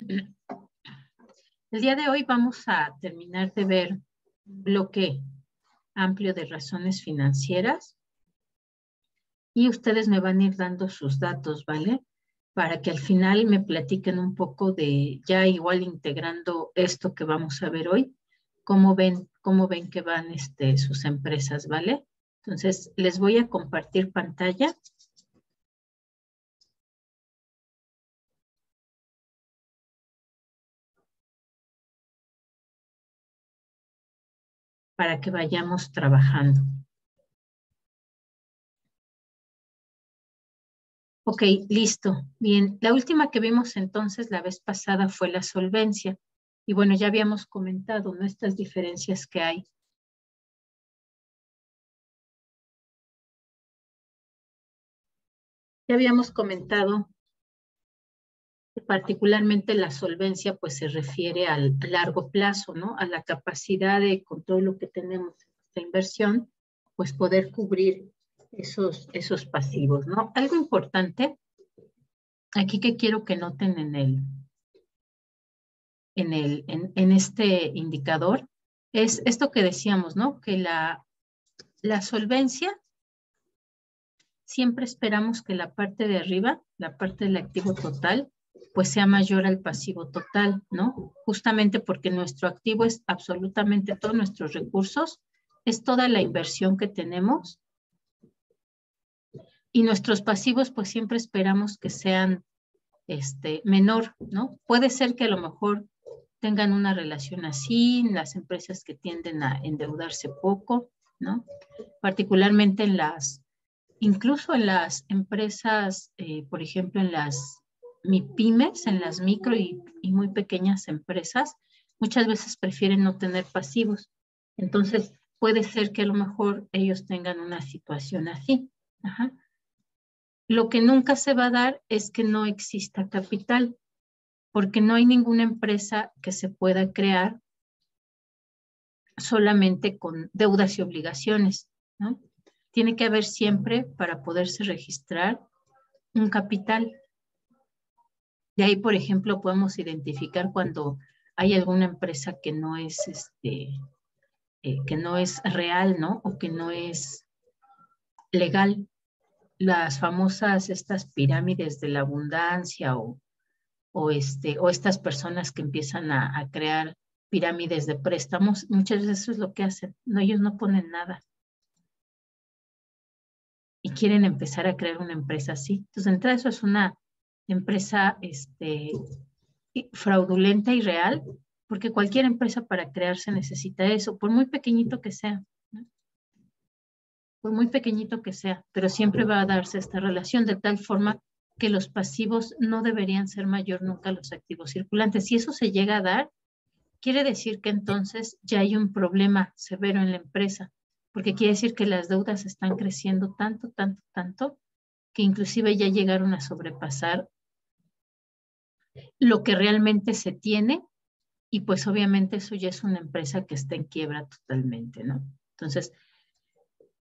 El día de hoy vamos a terminar de ver un bloque amplio de razones financieras y ustedes me van a ir dando sus datos, ¿vale? Para que al final me platiquen un poco de, ya igual integrando esto que vamos a ver hoy, cómo ven que van sus empresas, ¿vale? Entonces, les voy a compartir pantalla. Para que vayamos trabajando. Ok, listo. Bien, la última que vimos entonces la vez pasada fue la solvencia. Y bueno, ya habíamos comentado, ¿no? Estas diferencias que hay. Ya habíamos comentado que particularmente la solvencia pues se refiere al largo plazo, ¿no? A la capacidad de, con todo lo que tenemos en esta inversión, pues poder cubrir esos pasivos, ¿no? Algo importante aquí que quiero que noten en este indicador es esto que decíamos, ¿no? Que la solvencia, siempre esperamos que la parte de arriba, la parte del activo total, pues sea mayor al pasivo total, ¿no? Justamente porque nuestro activo es absolutamente todos nuestros recursos, es toda la inversión que tenemos y nuestros pasivos pues siempre esperamos que sean menor, ¿no? Puede ser que a lo mejor tengan una relación así, las empresas que tienden a endeudarse poco, ¿no? Particularmente incluso en las empresas, por ejemplo, en las MIPYMES, en las micro y muy pequeñas empresas, muchas veces prefieren no tener pasivos. Entonces, puede ser que a lo mejor ellos tengan una situación así. Ajá. Lo que nunca se va a dar es que no exista capital, porque no hay ninguna empresa que se pueda crear solamente con deudas y obligaciones, ¿no? Tiene que haber siempre, para poderse registrar, un capital. De ahí, por ejemplo, podemos identificar cuando hay alguna empresa que no es, que no es real, ¿no? O que no es legal. Las famosas, estas pirámides de la abundancia o estas personas que empiezan a crear pirámides de préstamos, muchas veces eso es lo que hacen. No, ellos no ponen nada. Y quieren empezar a crear una empresa así. Entonces, de entrada, eso es una empresa fraudulenta y real, porque cualquier empresa para crearse necesita eso, por muy pequeñito que sea, ¿no? Por muy pequeñito que sea, pero siempre va a darse esta relación de tal forma que los pasivos no deberían ser mayor nunca a los activos circulantes. Si eso se llega a dar, quiere decir que entonces ya hay un problema severo en la empresa, porque quiere decir que las deudas están creciendo tanto, tanto, tanto, que inclusive ya llegaron a sobrepasar lo que realmente se tiene y pues obviamente eso ya es una empresa que está en quiebra totalmente, ¿no? Entonces,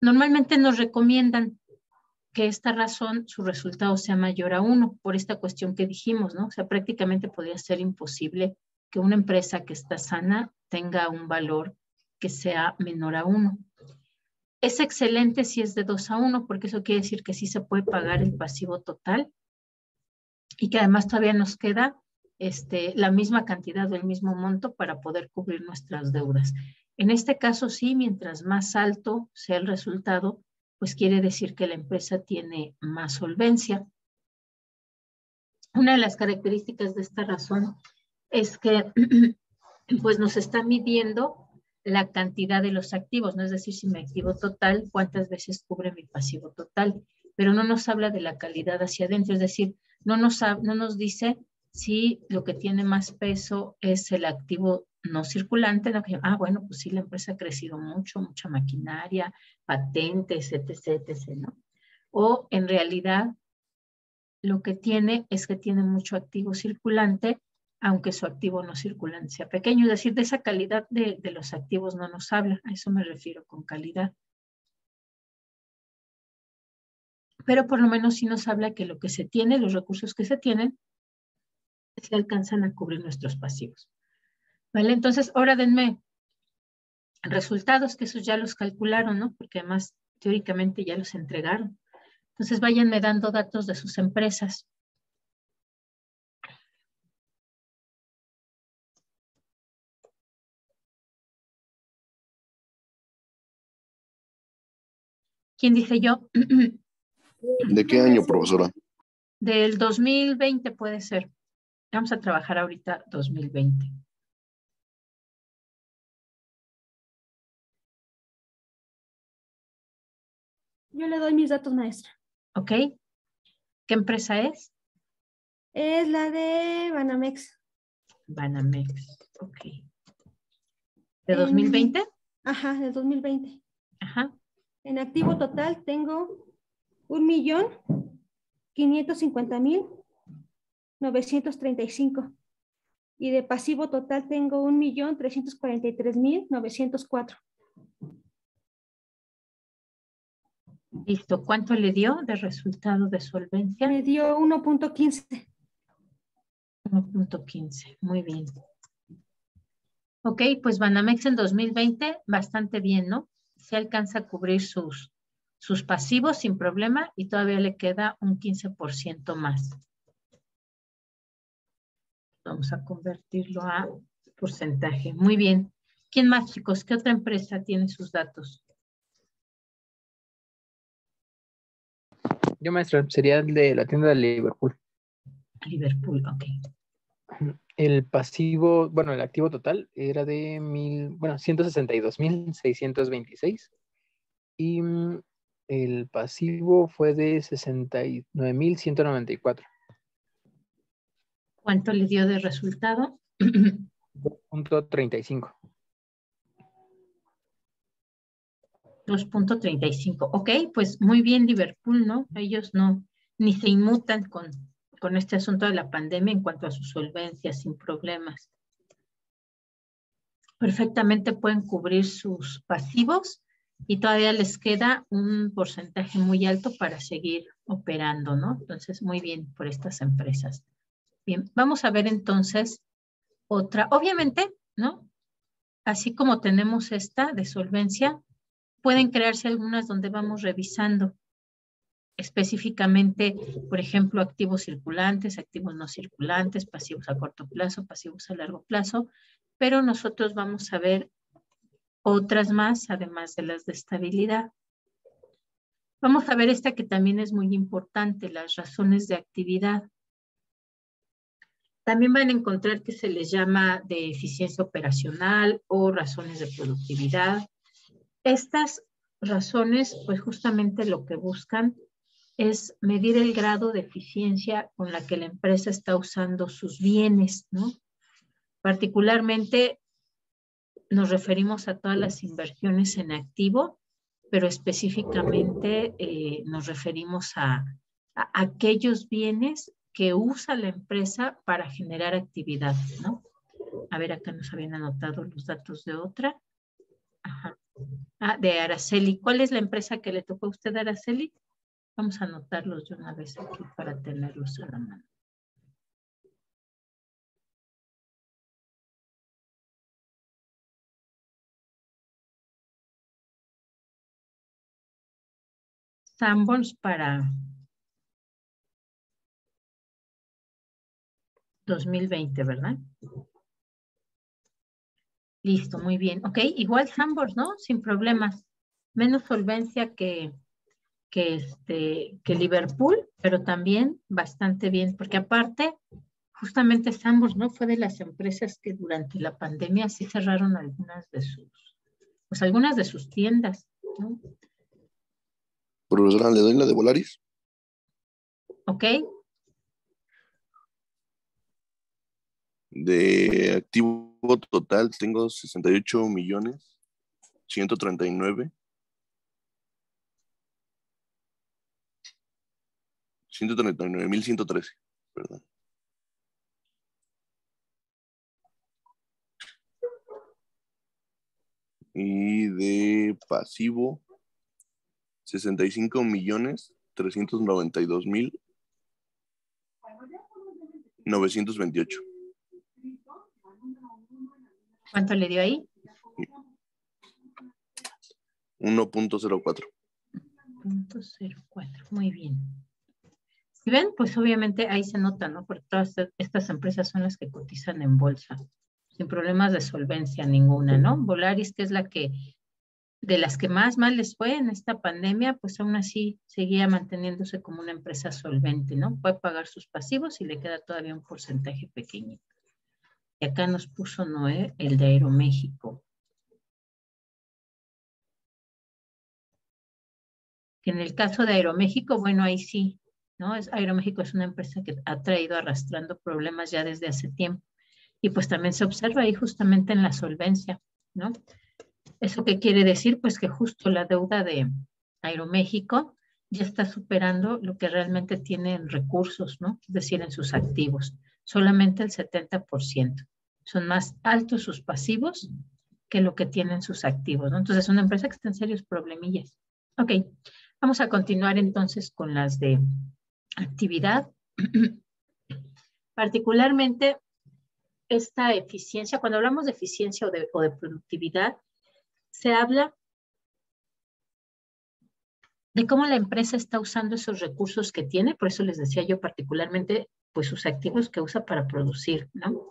normalmente nos recomiendan que esta razón, su resultado sea mayor a 1, por esta cuestión que dijimos, ¿no? O sea, prácticamente podría ser imposible que una empresa que está sana tenga un valor que sea menor a 1. Es excelente si es de 2 a 1, porque eso quiere decir que sí se puede pagar el pasivo total y que además todavía nos queda la misma cantidad o el mismo monto para poder cubrir nuestras deudas. En este caso sí, mientras más alto sea el resultado, pues quiere decir que la empresa tiene más solvencia. Una de las características de esta razón es que pues nos está midiendo la cantidad de los activos, ¿no? Es decir, si mi activo total, cuántas veces cubre mi pasivo total, pero no nos habla de la calidad hacia adentro, es decir, no nos dice si lo que tiene más peso es el activo no circulante, ¿no? Bueno, pues sí, la empresa ha crecido mucho, mucha maquinaria, patentes, etc., etc., ¿no? O en realidad lo que tiene es que tiene mucho activo circulante, aunque su activo no circulante sea pequeño. Es decir, de esa calidad de los activos no nos habla, a eso me refiero con calidad. Pero por lo menos sí nos habla que lo que se tiene, los recursos que se tienen, si alcanzan a cubrir nuestros pasivos. ¿Vale? Entonces, ahora denme resultados, que esos ya los calcularon, ¿no? Porque además, teóricamente ya los entregaron. Entonces, váyanme dando datos de sus empresas. ¿Quién dice yo? ¿De qué año, profesora? Del 2020 puede ser. Vamos a trabajar ahorita 2020. Yo le doy mis datos, maestra. ¿Ok? ¿Qué empresa es? Es la de Banamex. Banamex. Ok. ¿De 2020? Ajá, del 2020. Ajá. En activo total tengo 1.550.935. Y de pasivo total tengo 1.343.904. Listo. ¿Cuánto le dio de resultado de solvencia? Me dio 1.15. 1.15. Muy bien. Ok, pues Banamex en 2020, bastante bien, ¿no? Se alcanza a cubrir sus pasivos sin problema y todavía le queda un 15% más. Vamos a convertirlo a porcentaje. Muy bien. ¿Quién más, chicos? ¿Qué otra empresa tiene sus datos? Yo, maestra, sería el de la tienda de Liverpool. Liverpool, ok. El pasivo, bueno, el activo total era de 162.626 y el pasivo fue de 69.194. ¿Cuánto le dio de resultado? 2.35. 2.35. Ok, pues muy bien Liverpool, ¿no? Ellos no, ni se inmutan con este asunto de la pandemia en cuanto a su solvencia, sin problemas. Perfectamente pueden cubrir sus pasivos y todavía les queda un porcentaje muy alto para seguir operando, ¿no? Entonces, muy bien por estas empresas. Bien, vamos a ver entonces otra. Obviamente, ¿no? Así como tenemos esta de solvencia, pueden crearse algunas donde vamos revisando específicamente, por ejemplo, activos circulantes, activos no circulantes, pasivos a corto plazo, pasivos a largo plazo, pero nosotros vamos a ver otras más, además de las de estabilidad. Vamos a ver esta que también es muy importante, las razones de actividad. También van a encontrar que se les llama de eficiencia operacional o razones de productividad. Estas razones, pues justamente lo que buscan es medir el grado de eficiencia con la que la empresa está usando sus bienes, ¿no? Particularmente nos referimos a todas las inversiones en activo, pero específicamente nos referimos a aquellos bienes que usa la empresa para generar actividad, ¿no? A ver, acá nos habían anotado los datos de otra. Ajá. Ah, de Araceli. ¿Cuál es la empresa que le tocó a usted, Araceli? Vamos a anotarlos de una vez aquí para tenerlos a la mano. Sanborns para 2020, ¿verdad? Listo, muy bien. Ok, igual Sanborns, ¿no? Sin problemas. Menos solvencia que Liverpool, pero también bastante bien, porque aparte, justamente Sanborns, ¿no? Fue de las empresas que durante la pandemia sí cerraron algunas de sus tiendas, ¿no? Profesora, ¿le doy la de Volaris? Ok, De activo total tengo 68.139.113, perdón. Y de pasivo 65.392.000 928. ¿Cuánto le dio ahí? 1.04. 0.04, muy bien. Si ven, pues obviamente ahí se nota, ¿no? Porque todas estas empresas son las que cotizan en bolsa, sin problemas de solvencia ninguna, ¿no? Volaris, que es la que, de las que más mal les fue en esta pandemia, pues aún así seguía manteniéndose como una empresa solvente, ¿no? Puede pagar sus pasivos y le queda todavía un porcentaje pequeñito. Y acá nos puso Noé el de Aeroméxico. Que en el caso de Aeroméxico, bueno, ahí sí, ¿no? Aeroméxico es una empresa que ha traído arrastrando problemas ya desde hace tiempo. Y pues también se observa ahí justamente en la solvencia, ¿no? ¿Eso qué quiere decir? Pues que justo la deuda de Aeroméxico ya está superando lo que realmente tiene en recursos, ¿no? Es decir, en sus activos. Solamente el 70%. Son más altos sus pasivos que lo que tienen sus activos, ¿no? Entonces es una empresa que está en serios problemillas. Ok, vamos a continuar entonces con las de actividad. Particularmente esta eficiencia, cuando hablamos de eficiencia o de productividad, se habla de cómo la empresa está usando esos recursos que tiene, por eso les decía yo particularmente, pues sus activos que usa para producir, ¿no?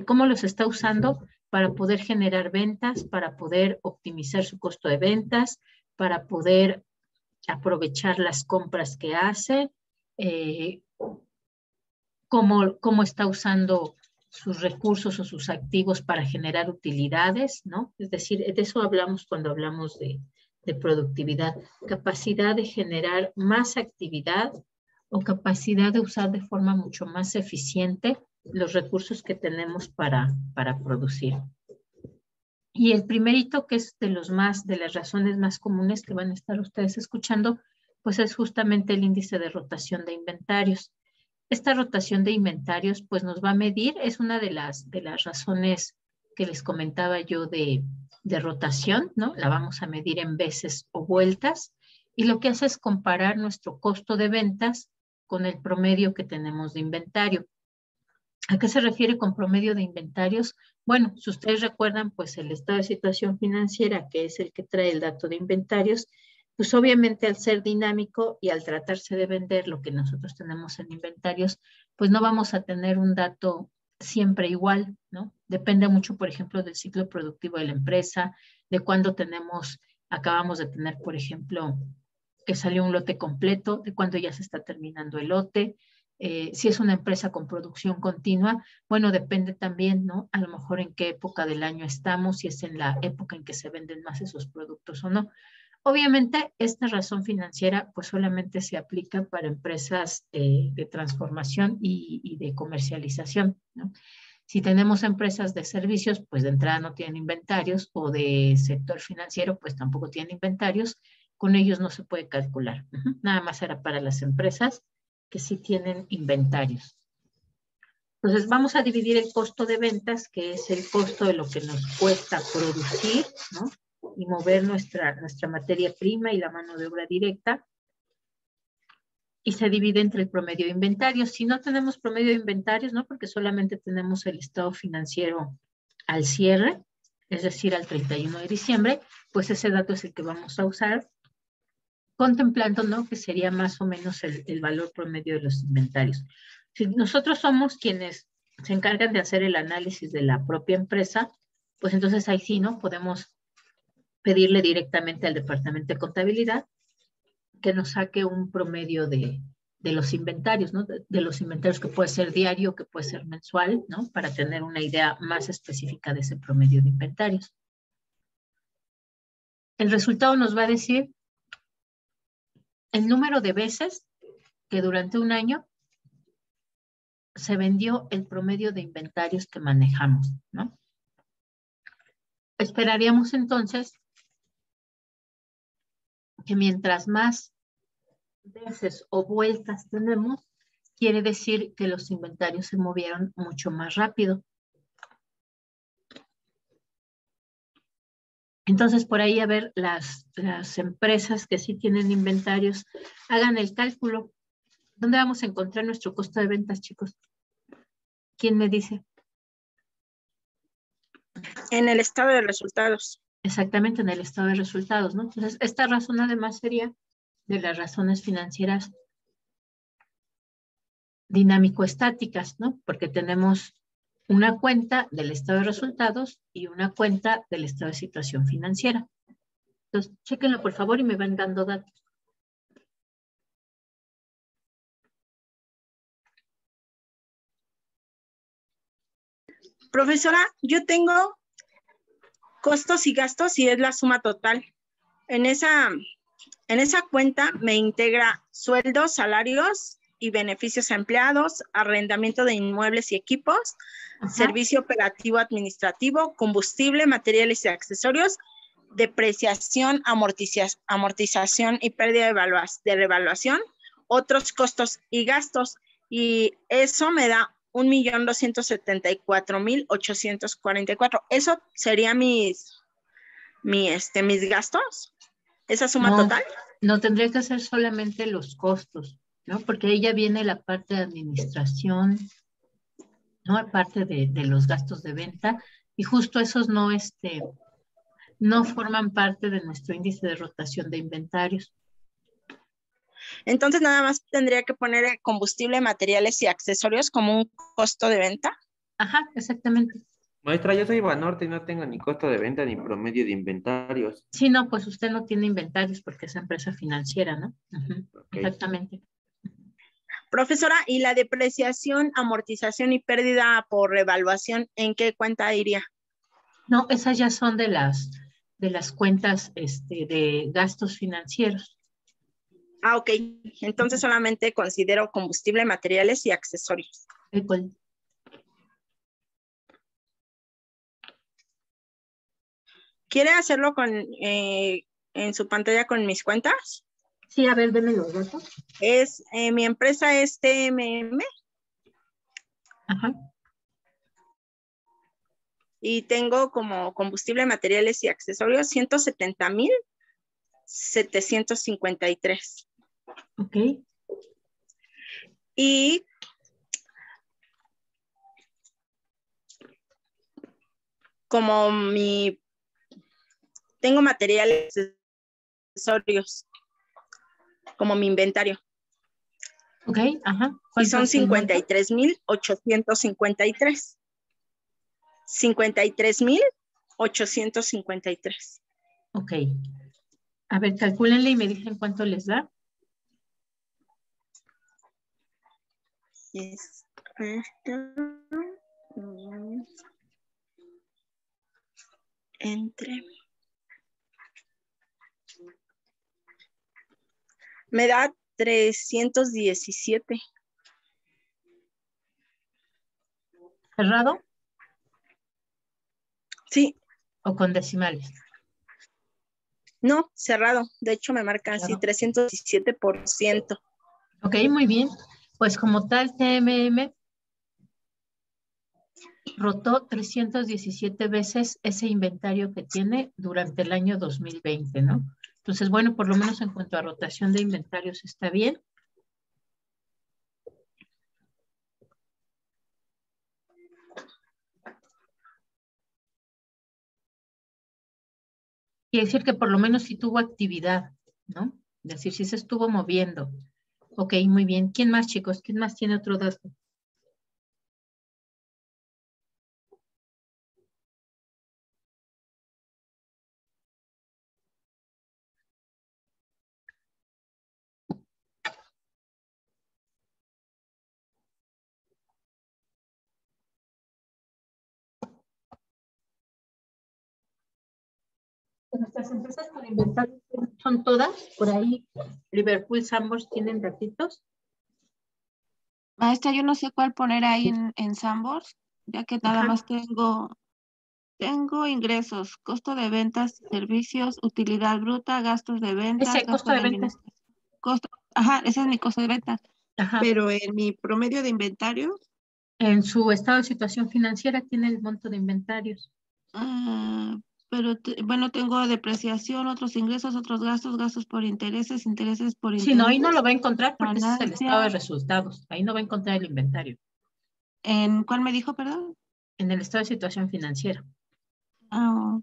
Cómo los está usando para poder generar ventas, para poder optimizar su costo de ventas, para poder aprovechar las compras que hace, cómo está usando sus recursos o sus activos para generar utilidades, ¿no? Es decir, de eso hablamos cuando hablamos de productividad, capacidad de generar más actividad o capacidad de usar de forma mucho más eficiente los recursos que tenemos para producir. Y el primerito, que es de las razones más comunes que van a estar ustedes escuchando, pues es justamente el índice de rotación de inventarios. Esta rotación de inventarios, pues nos va a medir, es una de las razones que les comentaba yo de rotación, ¿no? La vamos a medir en veces o vueltas, y lo que hace es comparar nuestro costo de ventas con el promedio que tenemos de inventario. ¿A qué se refiere con promedio de inventarios? Bueno, si ustedes recuerdan, pues el estado de situación financiera, que es el que trae el dato de inventarios, pues obviamente al ser dinámico y al tratarse de vender lo que nosotros tenemos en inventarios, pues no vamos a tener un dato siempre igual, ¿no? Depende mucho, por ejemplo, del ciclo productivo de la empresa, de cuándo acabamos de tener, por ejemplo, que salió un lote completo, de cuándo ya se está terminando el lote. Si es una empresa con producción continua, bueno, depende también, ¿no? A lo mejor en qué época del año estamos, si es en la época en que se venden más esos productos o no. Obviamente, esta razón financiera pues solamente se aplica para empresas de transformación y de comercialización, ¿no? Si tenemos empresas de servicios, pues de entrada no tienen inventarios, o de sector financiero, pues tampoco tienen inventarios, con ellos no se puede calcular. Nada más era para las empresas que sí tienen inventarios. Entonces vamos a dividir el costo de ventas, que es el costo de lo que nos cuesta producir, ¿no? Y mover nuestra materia prima y la mano de obra directa, y se divide entre el promedio de inventarios. Si no tenemos promedio de inventarios, ¿no? Porque solamente tenemos el estado financiero al cierre, es decir, al 31 de diciembre, pues ese dato es el que vamos a usar, contemplando, ¿no? Que sería más o menos el valor promedio de los inventarios. Si nosotros somos quienes se encargan de hacer el análisis de la propia empresa, pues entonces ahí sí, ¿no? Podemos pedirle directamente al departamento de contabilidad que nos saque un promedio de los inventarios, ¿no? De los inventarios, que puede ser diario, que puede ser mensual, ¿no? Para tener una idea más específica de ese promedio de inventarios. El resultado nos va a decir el número de veces que durante un año se vendió el promedio de inventarios que manejamos, ¿no? Esperaríamos entonces que mientras más veces o vueltas tenemos, quiere decir que los inventarios se movieron mucho más rápido. Entonces, por ahí, a ver, las empresas que sí tienen inventarios, hagan el cálculo. ¿Dónde vamos a encontrar nuestro costo de ventas, chicos? ¿Quién me dice? En el estado de resultados. Exactamente, en el estado de resultados, ¿no? Entonces, esta razón además sería de las razones financieras dinámico-estáticas, ¿no? Porque tenemos una cuenta del estado de resultados y una cuenta del estado de situación financiera. Entonces, chéquenlo por favor y me van dando datos. Profesora, yo tengo costos y gastos y es la suma total. En esa cuenta me integra sueldos, salarios y beneficios a empleados, arrendamiento de inmuebles y equipos, Ajá. servicio operativo administrativo, combustible, materiales y accesorios, depreciación, amortización y pérdida de revaluación, otros costos y gastos. Y eso me da 1,274,844. ¿Eso sería mis gastos? ¿Esa suma total? No, tendría que ser solamente los costos, ¿no? Porque ahí ya viene la parte de administración, ¿no? Aparte de los gastos de venta, y justo esos no forman parte de nuestro índice de rotación de inventarios. Entonces nada más tendría que poner el combustible, materiales y accesorios como un costo de venta. Ajá, exactamente. Maestra, yo soy Banorte y no tengo ni costo de venta ni promedio de inventarios. Sí, no, pues usted no tiene inventarios porque es empresa financiera, ¿no? Okay. Exactamente. Profesora, ¿y la depreciación, amortización y pérdida por revaluación, en qué cuenta iría? No, esas ya son de las cuentas de gastos financieros. Ah, ok. Entonces solamente considero combustible, materiales y accesorios. ¿Quiere hacerlo en su pantalla con mis cuentas? Sí, a ver, denme los datos. Mi empresa es TMM. Ajá. Y tengo como combustible, materiales y accesorios 170,753. Ok. Y como tengo materiales y accesorios como mi inventario. Ok, ajá. Y son 53,853. 53,853. Ok. A ver, calcúlenle y me dicen cuánto les da. Me da 317. ¿Cerrado Sí, o con decimales? no, cerrado. De hecho, me marcan así Claro. 317%. Ok, muy bien. Pues como tal, TMM rotó 317 veces ese inventario que tiene durante el año 2020, ¿no? Entonces, bueno, por lo menos en cuanto a rotación de inventarios está bien. Quiere decir que por lo menos sí tuvo actividad, ¿no? Es decir, sí se estuvo moviendo. Ok, muy bien. ¿Quién más, chicos? ¿Quién más tiene otro dato? Nuestras empresas con inventario son todas, por ahí Liverpool, Sanborns tienen datitos. Maestra, yo no sé cuál poner ahí en Sanborns, ya que nada Ajá. más tengo ingresos, costo de ventas, servicios, utilidad bruta, gastos de ventas, Ese costo de ventas. Ajá, ese es mi costo de ventas. Ajá. Pero en mi promedio de inventarios, En su estado de situación financiera tiene el monto de inventarios. bueno, tengo depreciación, otros ingresos, otros gastos, gastos por intereses por intereses. Sí, no, ahí no lo va a encontrar porque ese es el estado de ganancias. resultados. Ahí no va a encontrar el inventario. ¿En cuál me dijo, perdón? En el estado de situación financiera. Ah,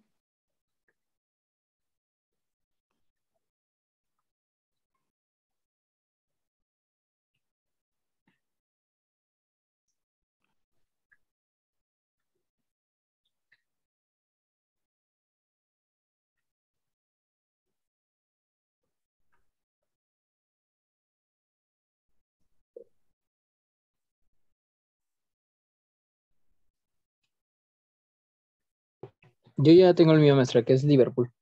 Yo ya tengo el mío, maestra, que es Liverpool.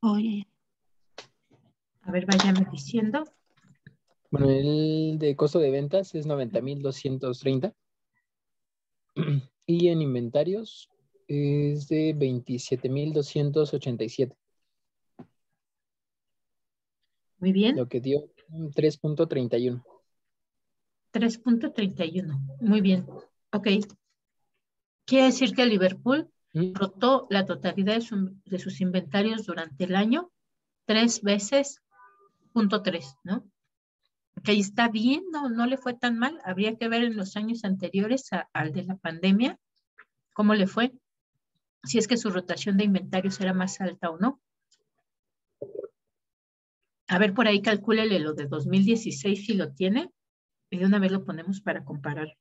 oye. A ver, váyame diciendo. Bueno, el de costo de ventas es 90,230. Y en inventarios es de 27,287. Muy bien. Lo que dio 3.31. 3.31. Muy bien. Ok. Quiere decir que Liverpool rotó la totalidad de sus inventarios durante el año 3 veces, 0.3, ¿no? Que ahí está bien, no le fue tan mal. Habría que ver en los años anteriores al de la pandemia cómo le fue, si es que su rotación de inventarios era más alta o no. A ver, por ahí calcúlele lo de 2016 si lo tiene, y de una vez lo ponemos para comparar.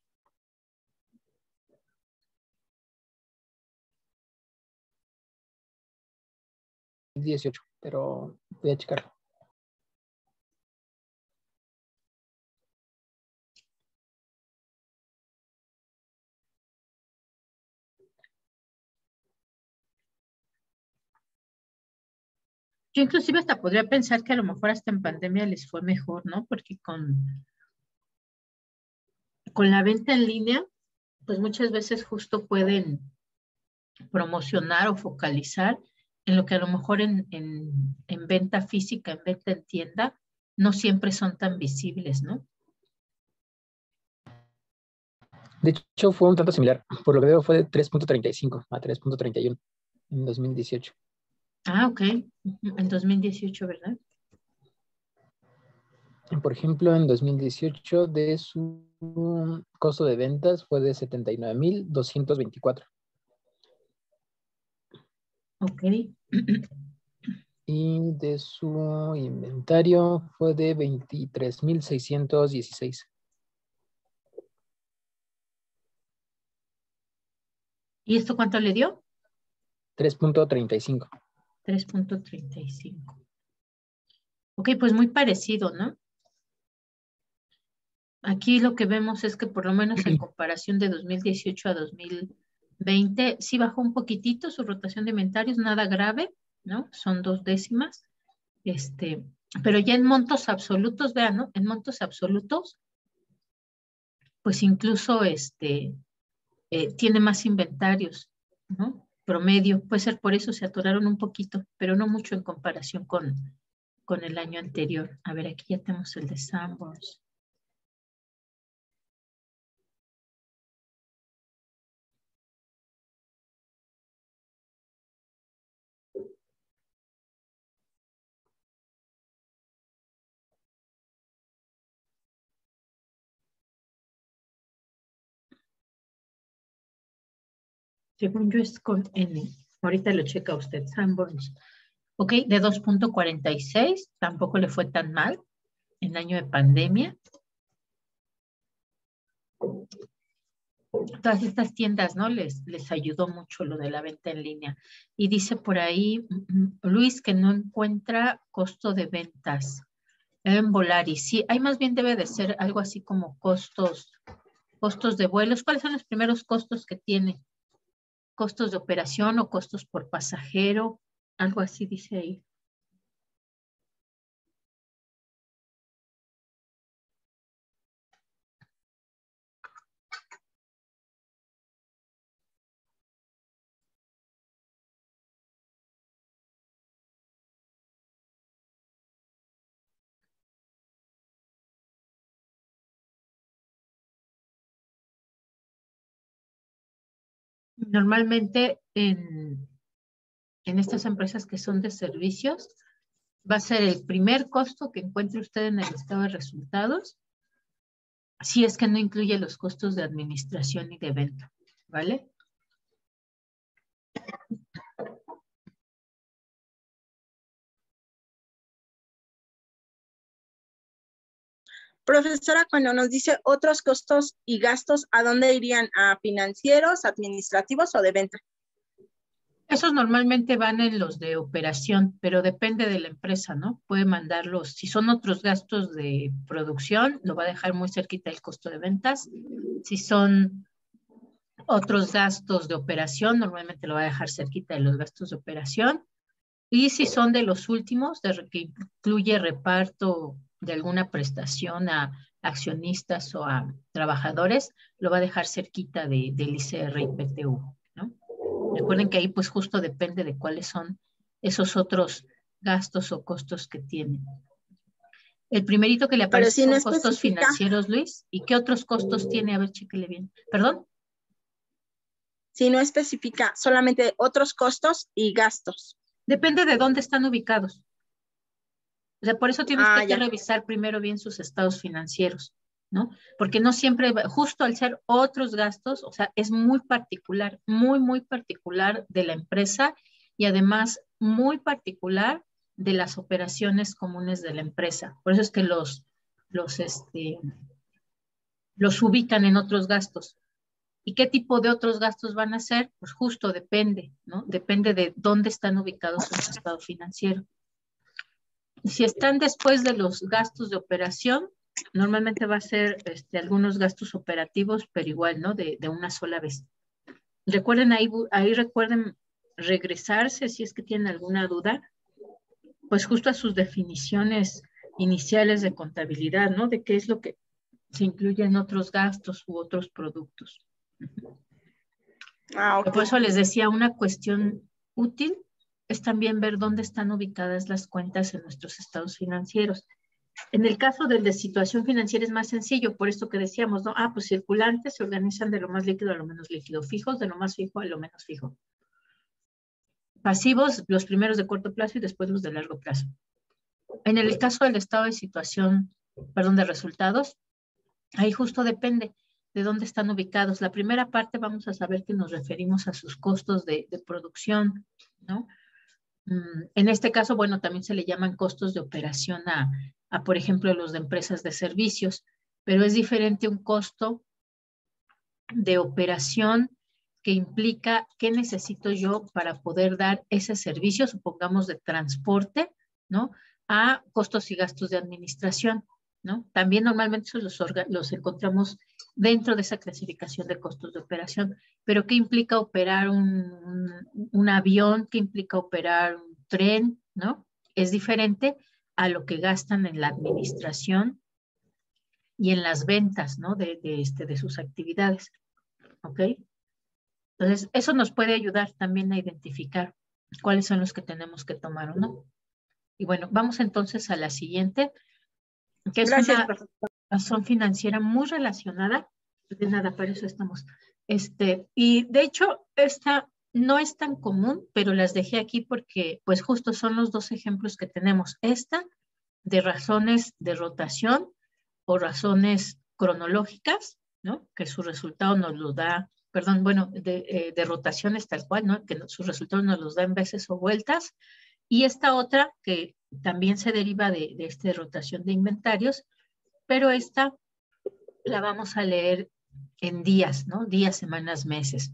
$18, pero voy a checar. Yo inclusive hasta podría pensar que a lo mejor hasta en pandemia les fue mejor, ¿no? Porque con la venta en línea, pues muchas veces justo pueden promocionar o focalizar en lo que a lo mejor en venta física, en venta en tienda, no siempre son tan visibles, ¿no? De hecho, fue un tanto similar. Por lo que veo, fue de 3.35 a 3.31 en 2018. Ah, ok. En 2018, ¿verdad? Por ejemplo, en 2018 de su costo de ventas fue de 79,224. Ok. Y de su inventario fue de 23,616. ¿Y esto cuánto le dio? 3.35. 3.35. Ok, pues muy parecido, ¿no? Aquí lo que vemos es que por lo menos en comparación de 2018 a 2020, sí bajó un poquitito su rotación de inventarios, nada grave, ¿no? Son 2 décimas. Pero ya en montos absolutos, vean, ¿no? En montos absolutos, pues incluso tiene más inventarios, ¿no? Promedio, puede ser por eso se atoraron un poquito, pero no mucho en comparación con el año anterior. A ver, aquí ya tenemos el de Sanborns. Según yo es con N. Ahorita lo checa usted, Sanborns. Ok, de 2.46, tampoco le fue tan mal en año de pandemia. Todas estas tiendas, ¿no? Les ayudó mucho lo de la venta en línea. Y dice por ahí, Luis, que no encuentra costo de ventas en Volaris. Sí, ahí más bien debe de ser algo así como costos de vuelos. ¿Cuáles son los primeros costos que tiene? ¿Costos de operación o costos por pasajero? Algo así dice ahí. Normalmente en estas empresas que son de servicios, va a ser el primer costo que encuentre usted en el estado de resultados, si es que no incluye los costos de administración y de venta, ¿vale? Profesora, cuando nos dice otros costos y gastos, ¿a dónde irían? ¿A financieros, administrativos o de venta? Esos normalmente van en los de operación, pero depende de la empresa, ¿no? Puede mandarlos, si son otros gastos de producción, lo va a dejar muy cerquita el costo de ventas. Si son otros gastos de operación, normalmente lo va a dejar cerquita de los gastos de operación. Y si son de los últimos, que incluye reparto de alguna prestación a accionistas o a trabajadores, lo va a dejar cerquita del ICR y PTU, ¿no? Recuerden que ahí pues justo depende de cuáles son esos otros gastos o costos que tienen. El primerito que le Pero aparece si no son costos especifica. financieros, Luis. ¿Y qué otros costos tiene? A ver, chéquele bien. ¿Perdón? Si no especifica solamente otros costos y gastos. Depende de dónde están ubicados. O sea, por eso tiene usted que Ya. revisar primero bien sus estados financieros, ¿no? Porque no siempre, justo al ser otros gastos, o sea, es muy particular, muy particular de la empresa y además muy particular de las operaciones comunes de la empresa. Por eso es que los ubican en otros gastos. ¿Y qué tipo de otros gastos van a ser? Pues justo depende, ¿no? Depende de dónde están ubicados en su estado financiero. Si están después de los gastos de operación, normalmente va a ser algunos gastos operativos, pero igual, ¿no? De una sola vez. Recuerden ahí recuerden regresarse si es que tienen alguna duda, pues justo a sus definiciones iniciales de contabilidad, ¿no? De qué es lo que se incluye en otros gastos u otros productos. Ok. Por eso les decía, una cuestión útil es también ver dónde están ubicadas las cuentas en nuestros estados financieros. En el caso del de situación financiera es más sencillo, por esto que decíamos, ¿no? Pues circulantes se organizan de lo más líquido a lo menos líquido, fijos de lo más fijo a lo menos fijo. Pasivos, los primeros de corto plazo y después los de largo plazo. En el caso del estado de situación, perdón, de resultados, ahí justo depende de dónde están ubicados. La primera parte vamos a saber que nos referimos a sus costos de producción, ¿no? En este caso, bueno, también se le llaman costos de operación a, por ejemplo, los de empresas de servicios, pero es diferente un costo de operación que implica qué necesito yo para poder dar ese servicio, supongamos de transporte, ¿no? A costos y gastos de administración, ¿no? También normalmente los encontramos dentro de esa clasificación de costos de operación. Pero ¿qué implica operar un avión? ¿Qué implica operar un tren? ¿No? Es diferente a lo que gastan en la administración y en las ventas, ¿no? De sus actividades. ¿Ok? Entonces, eso nos puede ayudar también a identificar cuáles son los que tenemos que tomar o no. Y bueno, vamos entonces a la siguiente, que es una razón financiera muy relacionada. De nada, para eso estamos. Y de hecho, esta no es tan común, pero las dejé aquí porque, pues justo son los dos ejemplos que tenemos. Esta de razones de rotación o razones cronológicas, ¿no? Que su resultado nos lo da, perdón, bueno, de rotaciones tal cual, ¿no? Que sus resultados nos los da en veces o vueltas. Y esta otra que también se deriva de rotación de inventarios, pero esta la vamos a leer en días, ¿no? Días, semanas, meses.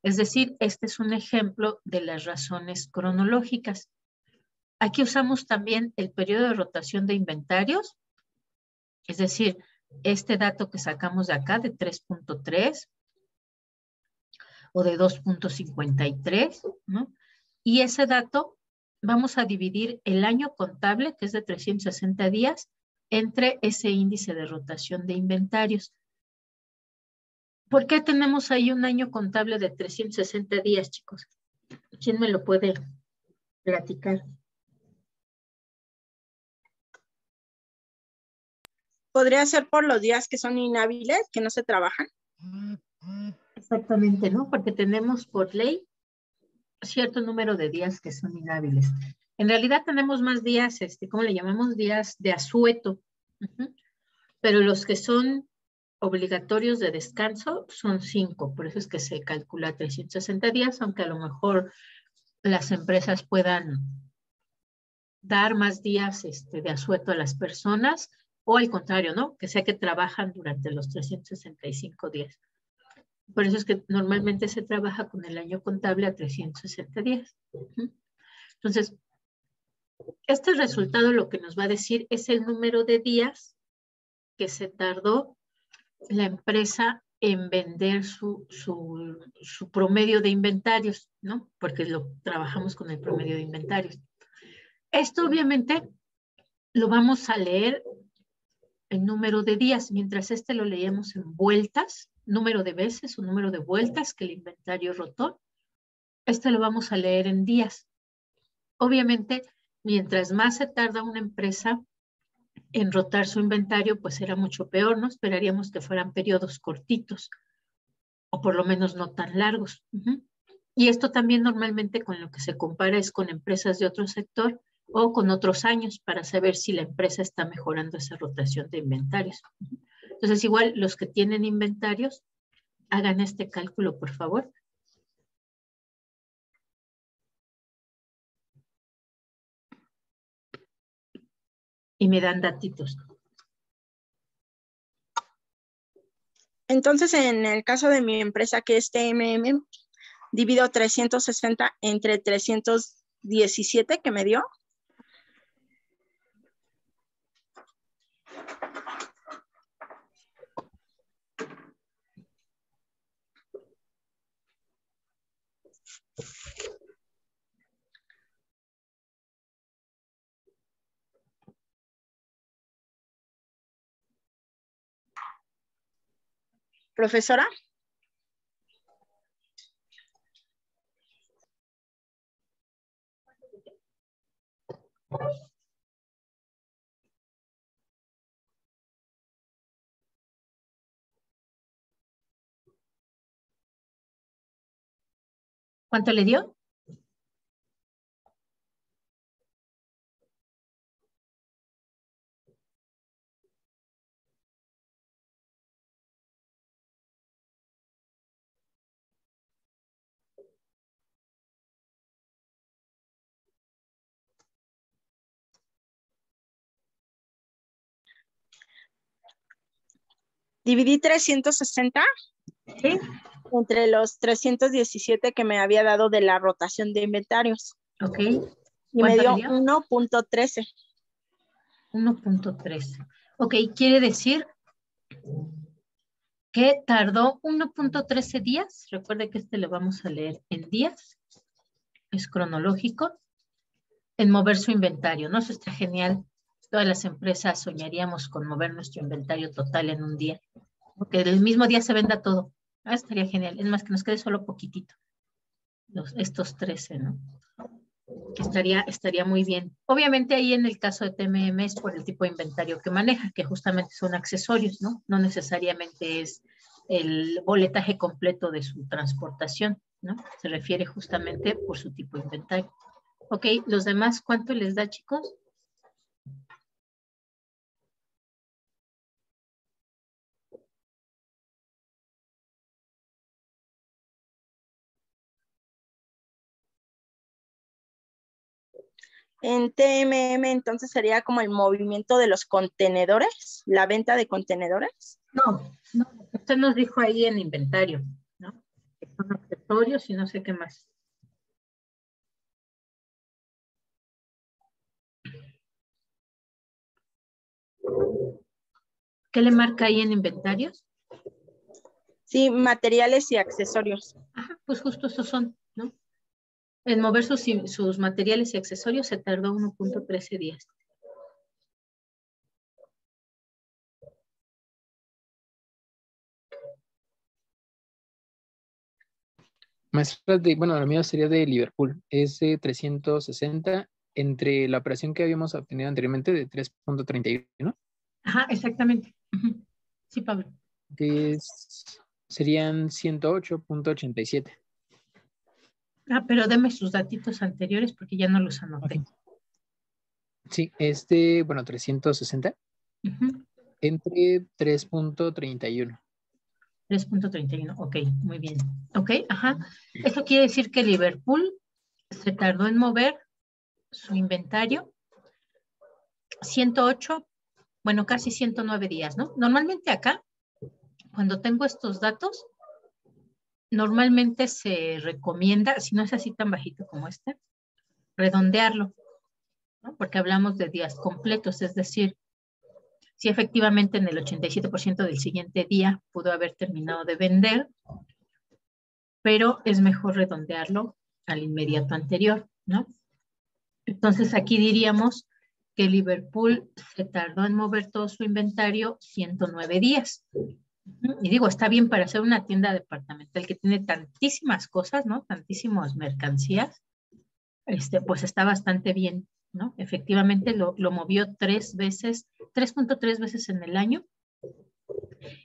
Es decir, este es un ejemplo de las razones cronológicas. Aquí usamos también el periodo de rotación de inventarios, es decir, este dato que sacamos de acá de 3.3 o de 2.53, ¿no? Y ese dato vamos a dividir el año contable, que es de 360 días, entre ese índice de rotación de inventarios. ¿Por qué tenemos ahí un año contable de 360 días, chicos? ¿Quién me lo puede platicar? ¿Podría ser por los días que son inhábiles, que no se trabajan? Exactamente, ¿no? Porque tenemos por ley cierto número de días que son inhábiles. En realidad tenemos más días, ¿cómo le llamamos? Días de asueto. pero los que son obligatorios de descanso son 5, por eso es que se calcula 360 días, aunque a lo mejor las empresas puedan dar más días de asueto a las personas, o al contrario, ¿no? Que sea que trabajan durante los 365 días. Por eso es que normalmente se trabaja con el año contable a 360 días. Entonces, este resultado lo que nos va a decir es el número de días que se tardó la empresa en vender su promedio de inventarios, ¿no? Porque lo trabajamos con el promedio de inventarios. Esto obviamente lo vamos a leer en número de días, mientras lo leemos en vueltas, número de veces o número de vueltas que el inventario rotó. Lo vamos a leer en días. Obviamente, mientras más se tarda una empresa en rotar su inventario, pues era mucho peor, ¿no? Esperaríamos que fueran periodos cortitos, o por lo menos no tan largos. Y esto también normalmente con lo que se compara es con empresas de otro sector o con otros años para saber si la empresa está mejorando esa rotación de inventarios. Entonces, igual los que tienen inventarios, hagan este cálculo, por favor. Y me dan datitos. Entonces, en el caso de mi empresa, que es TMM, divido 360 entre 317 que me dio. Profesora. ¿Cuánto le dio? Dividí 360 ¿Sí? entre los 317 que me había dado de la rotación de inventarios. Ok. Y me dio ¿Cuánto le dio? 1.13. 1.13. Ok, quiere decir que tardó 1.13 días. Recuerde que lo vamos a leer en días. Es cronológico. En mover su inventario, ¿no? Eso está genial. Todas las empresas soñaríamos con mover nuestro inventario total en un día. Porque el mismo día se venda todo. Ah, estaría genial. Es más, que nos quede solo poquitito. Estos 13, ¿no? Estaría muy bien. Obviamente ahí en el caso de TMM es por el tipo de inventario que maneja, que justamente son accesorios, ¿no? No necesariamente es el boletaje completo de su transportación, ¿no? Se refiere justamente por su tipo de inventario. Ok, los demás, ¿cuánto les da, chicos? En TMM entonces sería como el movimiento de los contenedores, la venta de contenedores. No, usted nos dijo ahí en inventario, ¿no? Que son accesorios y no sé qué más. ¿Qué le marca ahí en inventarios? Sí, materiales y accesorios. Ajá, pues justo esos son, ¿no? En mover sus materiales y accesorios se tardó 1.13 días. Maestra, bueno, la mía sería de Liverpool. Es de 360 entre la operación que habíamos obtenido anteriormente de 3.31. Ajá, exactamente. Sí, Pablo. Serían 108.87. Ah, pero deme sus datitos anteriores porque ya no los anoté. Okay. Sí, bueno, 360. Entre 3.31. 3.31, ok, muy bien. Ok, ajá. Eso quiere decir que Liverpool se tardó en mover su inventario 108, bueno, casi 109 días, ¿no? Normalmente acá, cuando tengo estos datos, normalmente se recomienda, si no es así tan bajito como este, redondearlo, ¿no? Porque hablamos de días completos, es decir, si efectivamente en el 87% del siguiente día pudo haber terminado de vender, pero es mejor redondearlo al inmediato anterior, ¿no? Entonces aquí diríamos que Liverpool se tardó en mover todo su inventario 109 días. Y digo, está bien para hacer una tienda departamental que tiene tantísimas cosas, ¿no? Tantísimas mercancías, pues está bastante bien, ¿no? Efectivamente lo movió 3.3 veces en el año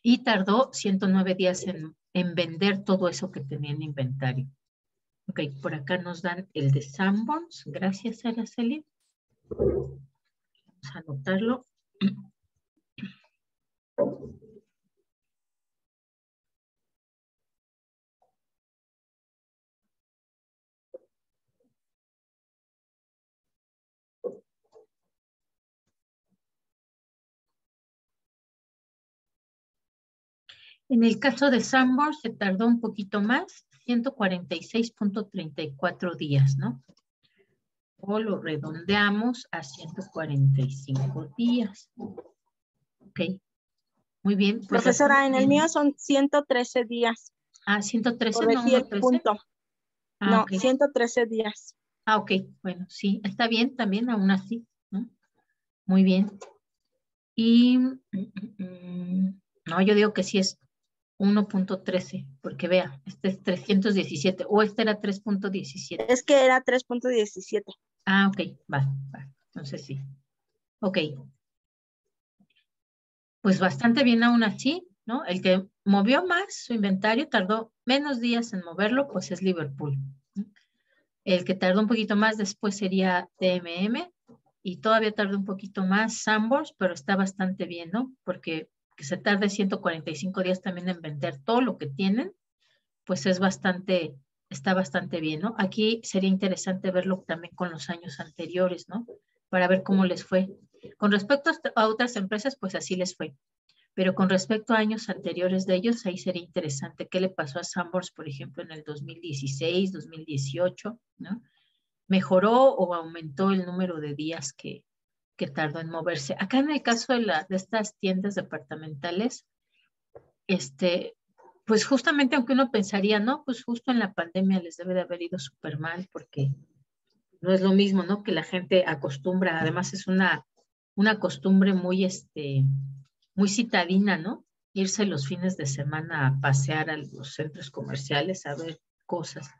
y tardó 109 días en vender todo eso que tenía en inventario. Ok, por acá nos dan el de Sanborns. Gracias, Araceli. Vamos a anotarlo. En el caso de Sanborns se tardó un poquito más, 146.34 días, ¿no? O lo redondeamos a 145 días. Ok, muy bien. Pues Profesora, en el bien. mío son 113 días. Ah, 113, no Corregí el 113. punto. Ah, No, ok. 113 días. Ah, ok, bueno, sí, está bien también, aún así, ¿no? Muy bien. Y, no, yo digo que sí es 1.13, porque vea, este es 317, o este era 3.17. Es que era 3.17. Ah, ok, va, entonces sí. Ok, pues bastante bien aún así, ¿no? El que movió más su inventario tardó menos días en moverlo, pues es Liverpool, ¿no? El que tardó un poquito más después sería TMM y todavía tardó un poquito más Sanborns, pero está bastante bien, ¿no? Porque que se tarde 145 días también en vender todo lo que tienen, pues está bastante bien, ¿no? Aquí sería interesante verlo también con los años anteriores, ¿no? Para ver cómo les fue. Con respecto a otras empresas, pues así les fue. Pero con respecto a años anteriores de ellos, ahí sería interesante qué le pasó a Sanborns, por ejemplo, en el 2016, 2018, ¿no? ¿Mejoró o aumentó el número de días que tardó en moverse? Acá en el caso de estas tiendas departamentales, pues justamente aunque uno pensaría, no, pues justo en la pandemia les debe de haber ido súper mal porque no es lo mismo, ¿no? Que la gente acostumbra, además es una costumbre muy citadina, ¿no? Irse los fines de semana a pasear a los centros comerciales a ver cosas.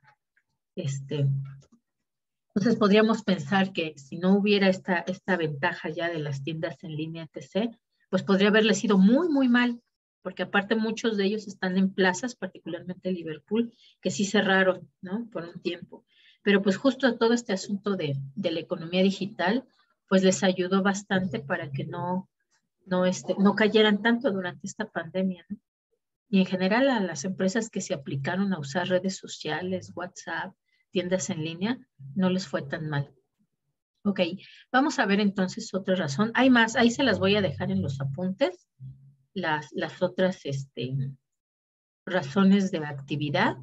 Entonces podríamos pensar que si no hubiera esta ventaja ya de las tiendas en línea, etc., pues podría haberles ido muy, muy mal, porque aparte muchos de ellos están en plazas, particularmente Liverpool, que sí cerraron, ¿no? Por un tiempo. Pero pues justo todo este asunto de la economía digital, pues les ayudó bastante para que no cayeran tanto durante esta pandemia, ¿no? Y en general a las empresas que se aplicaron a usar redes sociales, WhatsApp, tiendas en línea, no les fue tan mal. Ok, vamos a ver entonces otra razón. Hay más, ahí se las voy a dejar en los apuntes, las otras razones de actividad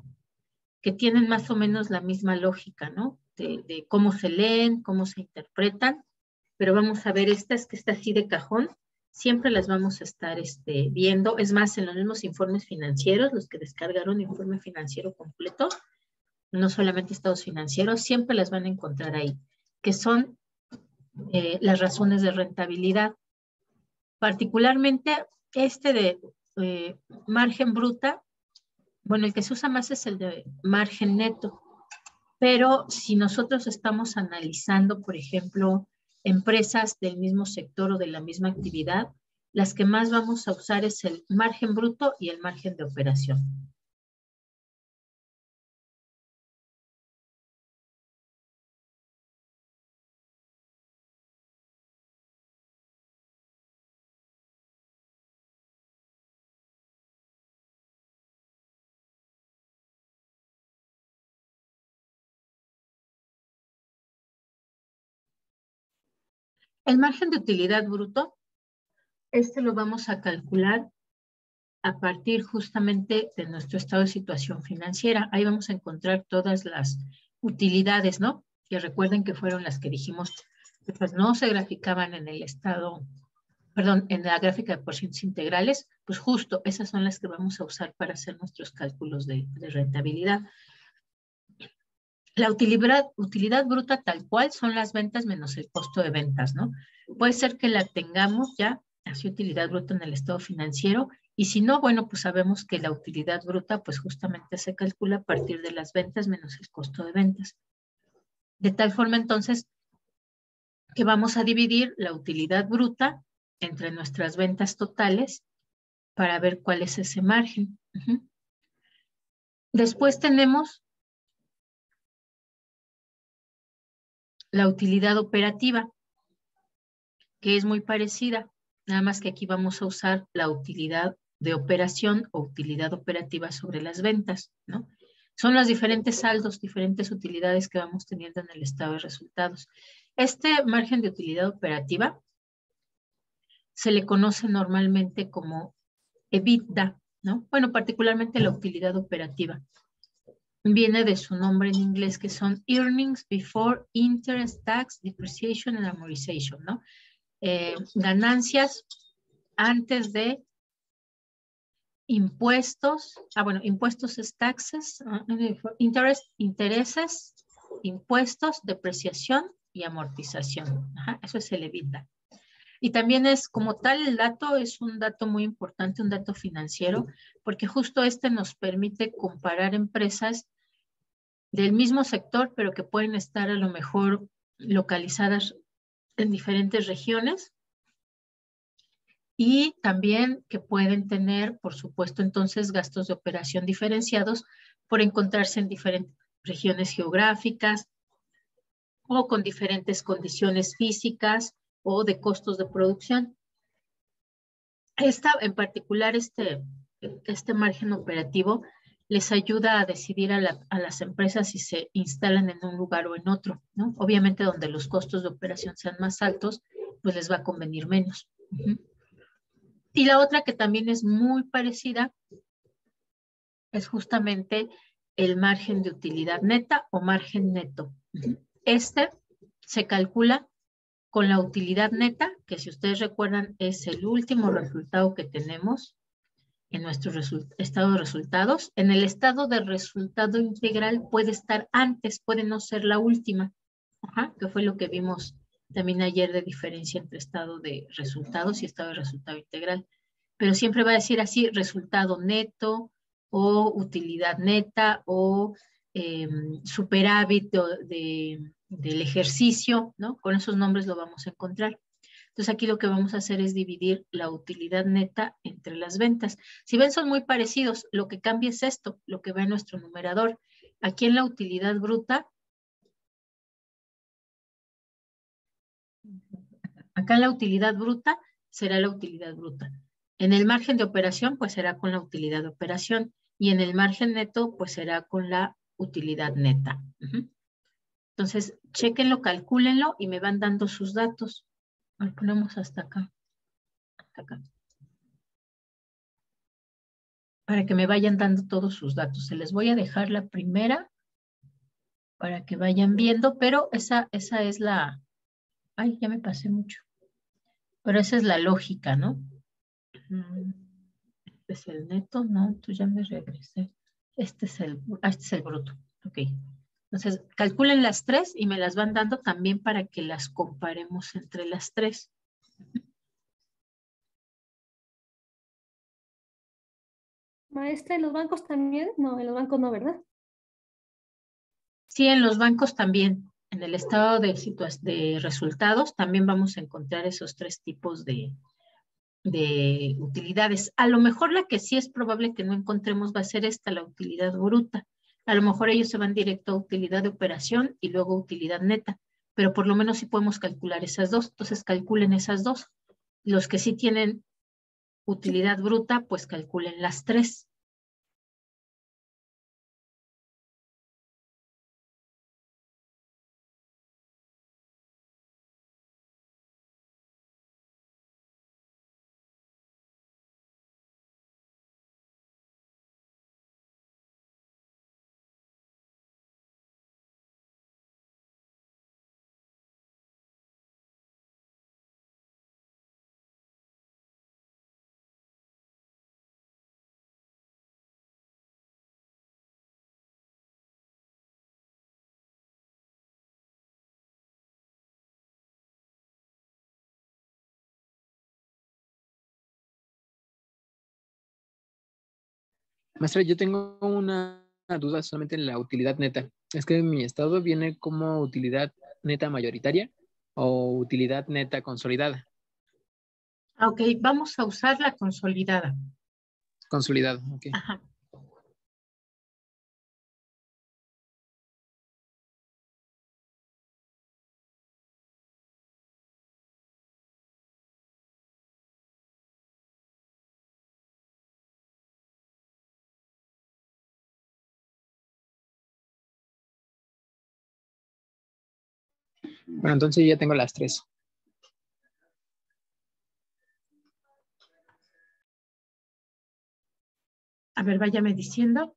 que tienen más o menos la misma lógica, ¿no? De cómo se leen, cómo se interpretan, pero vamos a ver estas que está así de cajón, siempre las vamos a estar viendo. Es más, en los mismos informes financieros, los que descargaron informe financiero completo, no solamente estados financieros, siempre las van a encontrar ahí, que son las razones de rentabilidad. Particularmente de margen bruta, bueno, el que se usa más es el de margen neto, pero si nosotros estamos analizando, por ejemplo, empresas del mismo sector o de la misma actividad, las que más vamos a usar es el margen bruto y el margen de operación. El margen de utilidad bruto, este lo vamos a calcular a partir justamente de nuestro estado de situación financiera. Ahí vamos a encontrar todas las utilidades, ¿no? Que recuerden que fueron las que dijimos que pues no se graficaban en el estado, perdón, en la gráfica de porcientos integrales, pues justo esas son las que vamos a usar para hacer nuestros cálculos de rentabilidad. La utilidad bruta tal cual son las ventas menos el costo de ventas, ¿no? Puede ser que la tengamos ya, así utilidad bruta en el estado financiero, y si no, bueno, pues sabemos que la utilidad bruta pues justamente se calcula a partir de las ventas menos el costo de ventas. De tal forma entonces que vamos a dividir la utilidad bruta entre nuestras ventas totales para ver cuál es ese margen. Después tenemos la utilidad operativa, que es muy parecida, nada más que aquí vamos a usar la utilidad de operación o utilidad operativa sobre las ventas, ¿no? Son los diferentes saldos, diferentes utilidades que vamos teniendo en el estado de resultados. Este margen de utilidad operativa se le conoce normalmente como EBITDA, ¿no? Bueno, particularmente la utilidad operativa. Viene de su nombre en inglés, que son Earnings Before Interest, Tax, Depreciation and Amortization, ¿no? Ganancias antes de impuestos, bueno, impuestos es taxes, intereses, impuestos, depreciación y amortización. Ajá, eso es el EBITDA. Y también es, como tal, el dato es un dato muy importante, un dato financiero, porque justo este nos permite comparar empresas del mismo sector, pero que pueden estar a lo mejor localizadas en diferentes regiones y también que pueden tener, por supuesto, entonces gastos de operación diferenciados por encontrarse en diferentes regiones geográficas o con diferentes condiciones físicas o de costos de producción. En particular, este margen operativo les ayuda a decidir a las empresas si se instalan en un lugar o en otro, ¿no? Obviamente donde los costos de operación sean más altos, pues les va a convenir menos. Y la otra que también es muy parecida es justamente el margen de utilidad neta o margen neto. Este se calcula con la utilidad neta, que si ustedes recuerdan es el último resultado que tenemos en nuestro estado de resultados. En el estado de resultado integral puede estar antes, puede no ser la última, que fue lo que vimos también ayer de diferencia entre estado de resultados y estado de resultado integral. Pero siempre va a decir así, resultado neto o utilidad neta o superávit del ejercicio, ¿no? Con esos nombres lo vamos a encontrar. Entonces aquí lo que vamos a hacer es dividir la utilidad neta entre las ventas. Si ven, son muy parecidos. Lo que cambia es esto, lo que va en nuestro numerador. Aquí en la utilidad bruta, acá en la utilidad bruta será la utilidad bruta. En el margen de operación, pues será con la utilidad de operación. Y en el margen neto, pues será con la utilidad neta. Entonces, chéquenlo, calcúlenlo y me van dando sus datos. Lo ponemos hasta acá. Hasta acá. Para que me vayan dando todos sus datos. Se les voy a dejar la primera para que vayan viendo, pero esa es la... Ay, ya me pasé mucho. Pero esa es la lógica, ¿no? Este es el neto, no, tú ya me regresé. Este es el bruto. Ok. Entonces, calculen las tres y me las van dando también para que las comparemos entre las tres. Maestra, ¿en los bancos también? No, en los bancos no, ¿verdad? Sí, en los bancos también. En el estado de resultados también vamos a encontrar esos tres tipos de utilidades. A lo mejor la que sí es probable que no encontremos va a ser esta, la utilidad bruta. A lo mejor ellos se van directo a utilidad de operación y luego utilidad neta, pero por lo menos sí podemos calcular esas dos. Entonces calculen esas dos. Los que sí tienen utilidad bruta, pues calculen las tres. Maestra, yo tengo una duda solamente en la utilidad neta. Es que mi estado viene como utilidad neta mayoritaria o utilidad neta consolidada. Ok, vamos a usar la consolidada. Consolidado, ok. Ajá. Bueno, entonces ya tengo las tres. A ver, váyame diciendo.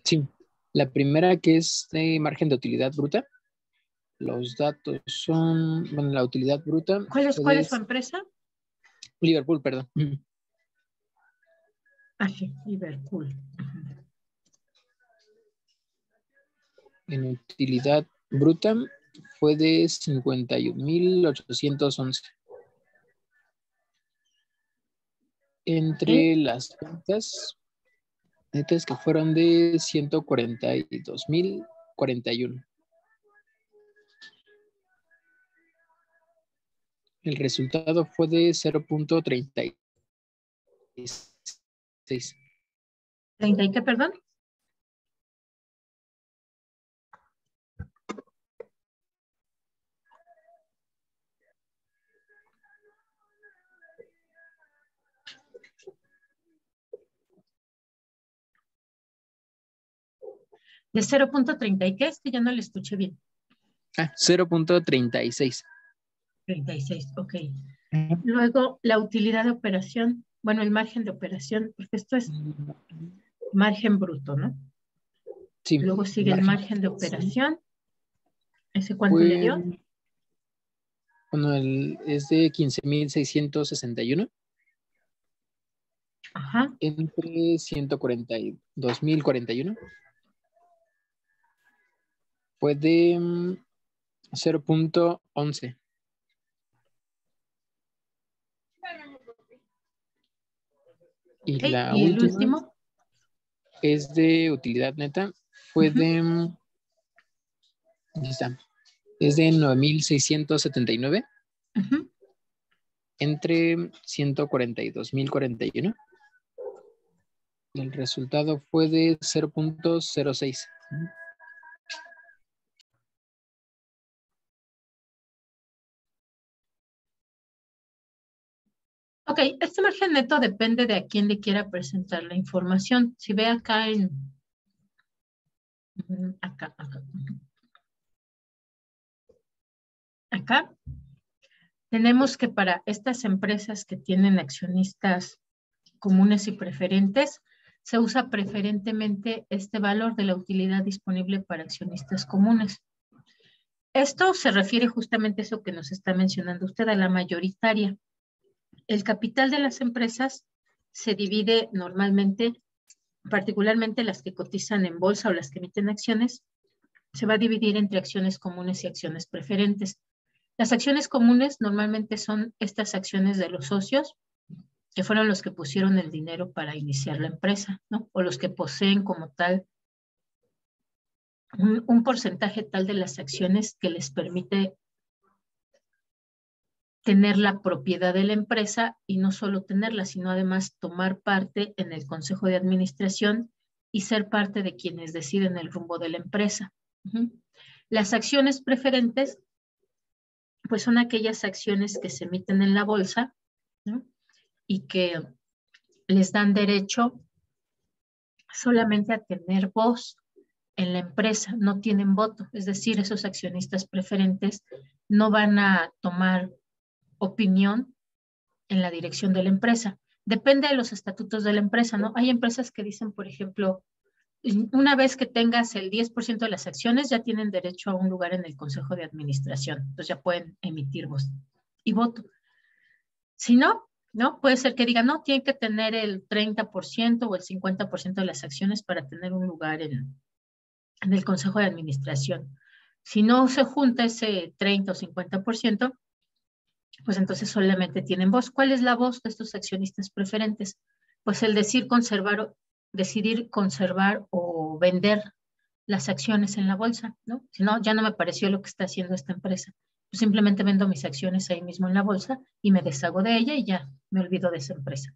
Sí. La primera que es de margen de utilidad bruta. Los datos son, bueno, la utilidad bruta. ¿Cuál es su empresa? Liverpool, perdón. Ah, sí, Liverpool. En utilidad bruta fue de 51,811. Entre las ventas netas que fueron de 142,041. El resultado fue de 0.36. ¿30 y qué, perdón? ¿De 0.30 y qué? Es que ya no le escuché bien. 0.36. 36, ok. Luego, la utilidad de operación. Bueno, el margen de operación, porque esto es margen bruto, ¿no? Sí. Luego sigue el margen de operación. ¿Ese cuánto le dio? Bueno, es de 15,661. Ajá. Entre 142,041. Fue de 0.11. Y Okay. la ¿Y el última último? es de utilidad neta. Fue de... Aquí está. Es de 9,679. Entre 142,041. Y el resultado fue de 0.06. Ok, este margen neto depende de a quién le quiera presentar la información. Si ve acá en... Acá. Acá tenemos que para estas empresas que tienen accionistas comunes y preferentes, se usa preferentemente este valor de la utilidad disponible para accionistas comunes. Esto se refiere justamente a eso que nos está mencionando usted, a la mayoritaria. El capital de las empresas se divide normalmente, particularmente las que cotizan en bolsa o las que emiten acciones, se va a dividir entre acciones comunes y acciones preferentes. Las acciones comunes normalmente son estas acciones de los socios, que fueron los que pusieron el dinero para iniciar la empresa, ¿no? O los que poseen como tal un porcentaje tal de las acciones que les permite tener la propiedad de la empresa y no solo tenerla, sino además tomar parte en el consejo de administración y ser parte de quienes deciden el rumbo de la empresa. Las acciones preferentes, pues son aquellas acciones que se emiten en la bolsa, ¿no? Y que les dan derecho solamente a tener voz en la empresa, no tienen voto, es decir, esos accionistas preferentes no van a tomar opinión en la dirección de la empresa. Depende de los estatutos de la empresa, ¿no? Hay empresas que dicen, por ejemplo, una vez que tengas el 10% de las acciones, ya tienen derecho a un lugar en el consejo de administración, entonces ya pueden emitir voz y voto. Si no, ¿no? Puede ser que digan, no, tienen que tener el 30% o el 50% de las acciones para tener un lugar en el consejo de administración. Si no se junta ese 30 o 50%, pues entonces solamente tienen voz. ¿Cuál es la voz de estos accionistas preferentes? Pues el decir conservar decidir conservar o vender las acciones en la bolsa, ¿no? Si no, ya no me pareció lo que está haciendo esta empresa. Yo simplemente vendo mis acciones ahí mismo en la bolsa y me deshago de ella y ya me olvido de esa empresa.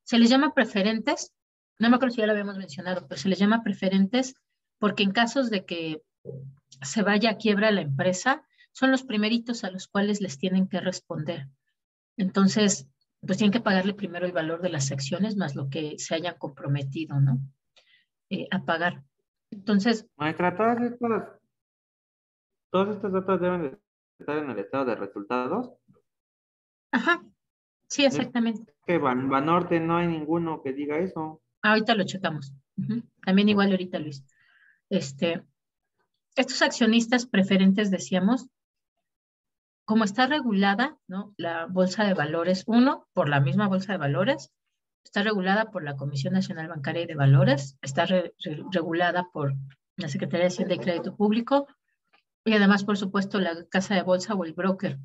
Se les llama preferentes, no me acuerdo si ya lo habíamos mencionado, pero se les llama preferentes porque en casos de que se vaya a quiebra la empresa, son los primeritos a los cuales les tienen que responder. Entonces, pues tienen que pagarle primero el valor de las acciones más lo que se hayan comprometido, ¿no? A pagar. Entonces, Maestra, todos estos datos deben de estar en el estado de resultados. ajá, sí, exactamente. Que Banorte no hay ninguno que diga eso. Ahorita lo checamos. También igual ahorita, Luis. Estos accionistas preferentes, decíamos, como está regulada, ¿no? La bolsa de valores, uno, por la misma bolsa de valores, está regulada por la Comisión Nacional Bancaria y de Valores, está regulada por la Secretaría de Hacienda y Crédito Público, y además, por supuesto, la casa de bolsa o el broker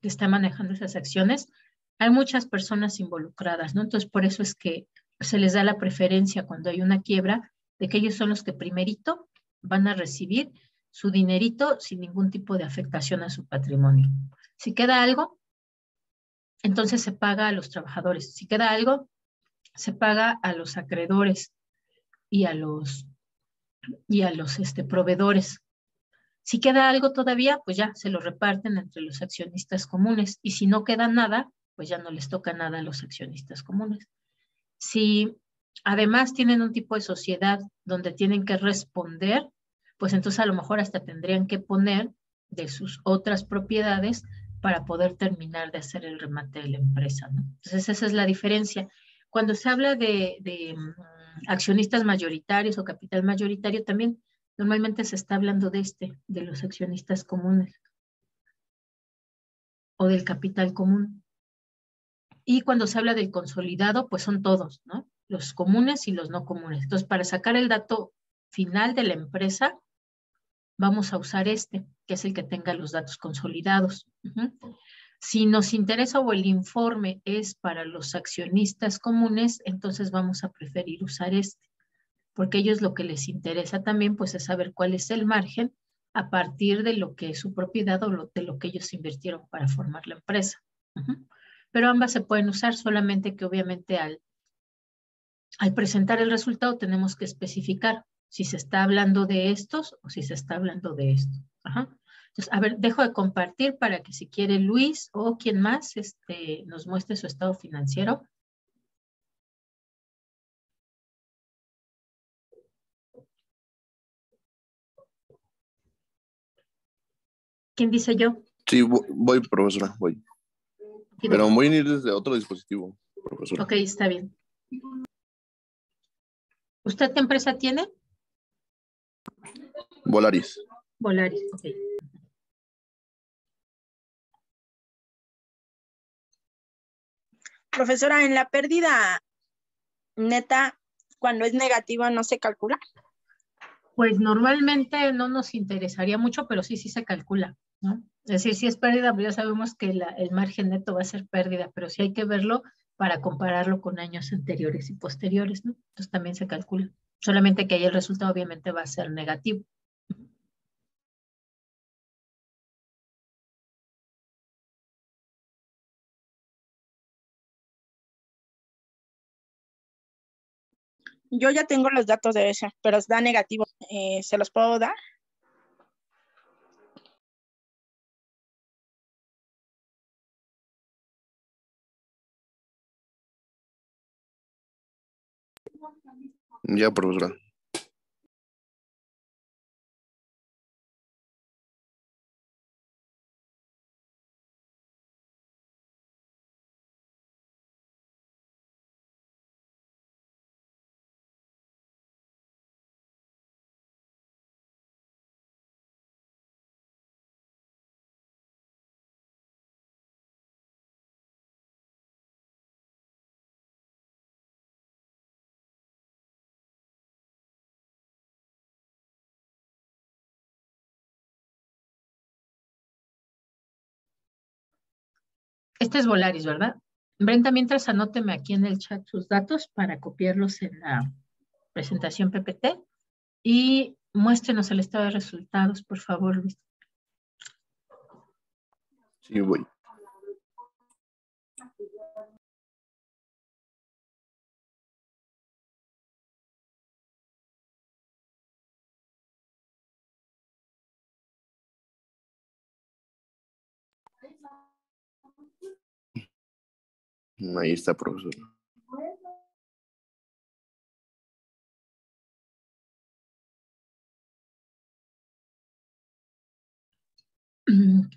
que está manejando esas acciones. Hay muchas personas involucradas, ¿no? Entonces, por eso es que se les da la preferencia cuando hay una quiebra, de que ellos son los que primerito van a recibir su dinerito sin ningún tipo de afectación a su patrimonio. Si queda algo, entonces se paga a los trabajadores. Si queda algo, se paga a los acreedores y a los proveedores. Si queda algo todavía, pues ya se lo reparten entre los accionistas comunes. Y si no queda nada, pues ya no les toca nada a los accionistas comunes. Si además tienen un tipo de sociedad donde tienen que responder, pues entonces a lo mejor hasta tendrían que poner de sus otras propiedades para poder terminar de hacer el remate de la empresa, ¿no? Entonces esa es la diferencia. Cuando se habla de accionistas mayoritarios o capital mayoritario, también normalmente se está hablando de los accionistas comunes o del capital común. Y cuando se habla del consolidado, pues son todos, ¿no? Los comunes y los no comunes. Entonces, para sacar el dato final de la empresa, vamos a usar que es el que tenga los datos consolidados. Si nos interesa o el informe es para los accionistas comunes, entonces vamos a preferir usar porque a ellos lo que les interesa también pues es saber cuál es el margen a partir de lo que es su propiedad o de lo que ellos invirtieron para formar la empresa. Pero ambas se pueden usar, solamente que obviamente al presentar el resultado tenemos que especificar si se está hablando de estos o si se está hablando de esto. Entonces, a ver, dejo de compartir para que si quiere Luis o quien más nos muestre su estado financiero. ¿Quién dice yo? Sí, voy, profesora, voy. Sí, pero voy a ir desde otro dispositivo, profesora. Ok, está bien. ¿Usted qué empresa tiene? Volaris. Volaris, ok. Profesora, en la pérdida neta, cuando es negativa, ¿no se calcula? Pues normalmente no nos interesaría mucho, pero sí se calcula, ¿no? Es decir, si es pérdida, pues ya sabemos que el margen neto va a ser pérdida, pero sí hay que verlo para compararlo con años anteriores y posteriores, ¿no? Entonces también se calcula. Solamente que ahí el resultado obviamente va a ser negativo. Yo ya tengo los datos de ese, pero da negativo. ¿Se los puedo dar? Ya, profesora. Este es Volaris, ¿verdad? Brenda, mientras anóteme aquí en el chat sus datos para copiarlos en la presentación PPT y muéstrenos el estado de resultados, por favor, Luis. Sí, voy. Ahí está, profesor.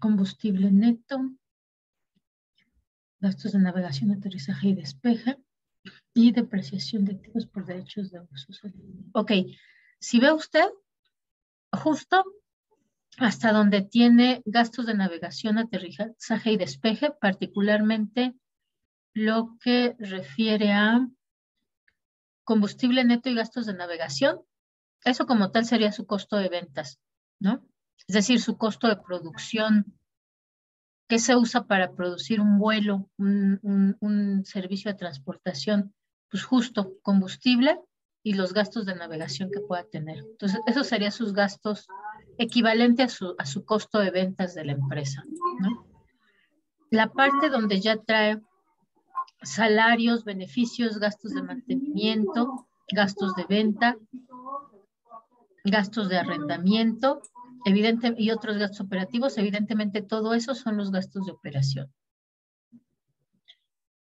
Combustible neto, gastos de navegación, aterrizaje y despeje, y depreciación de activos por derechos de uso. Ok, si ve usted, justo hasta donde tiene gastos de navegación, aterrizaje y despeje, particularmente lo que refiere a combustible neto y gastos de navegación, eso como tal sería su costo de ventas, ¿no? Es decir, su costo de producción. ¿Qué se usa para producir un vuelo, un servicio de transportación? Pues justo combustible y los gastos de navegación que pueda tener. Entonces, esos serían sus gastos equivalentes a su costo de ventas de la empresa, ¿no? La parte donde ya trae salarios, beneficios, gastos de mantenimiento, gastos de venta, gastos de arrendamiento, y otros gastos operativos, evidentemente todo eso son los gastos de operación.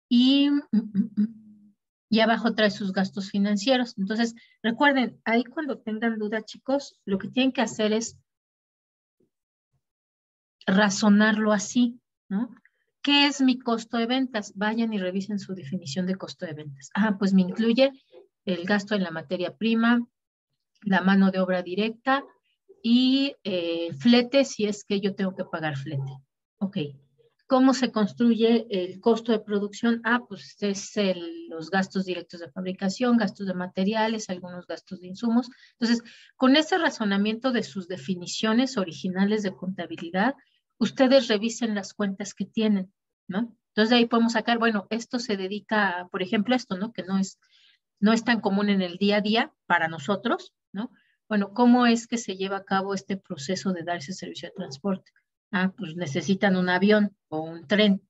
Y abajo trae sus gastos financieros. Entonces, recuerden, ahí cuando tengan duda, chicos, lo que tienen que hacer es razonarlo así, ¿no? ¿Qué es mi costo de ventas? Vayan y revisen su definición de costo de ventas. Pues me incluye el gasto en la materia prima, la mano de obra directa y flete si es que yo tengo que pagar flete. Ok. ¿Cómo se construye el costo de producción? Pues es los gastos directos de fabricación, gastos de materiales, algunos gastos de insumos. Entonces, con ese razonamiento de sus definiciones originales de contabilidad, ustedes revisen las cuentas que tienen, ¿no? Entonces, de ahí podemos sacar, bueno, esto se dedica, por ejemplo, esto, ¿no? Que no es tan común en el día a día para nosotros, ¿no? Bueno, ¿cómo es que se lleva a cabo este proceso de dar ese servicio de transporte? Pues necesitan un avión o un tren.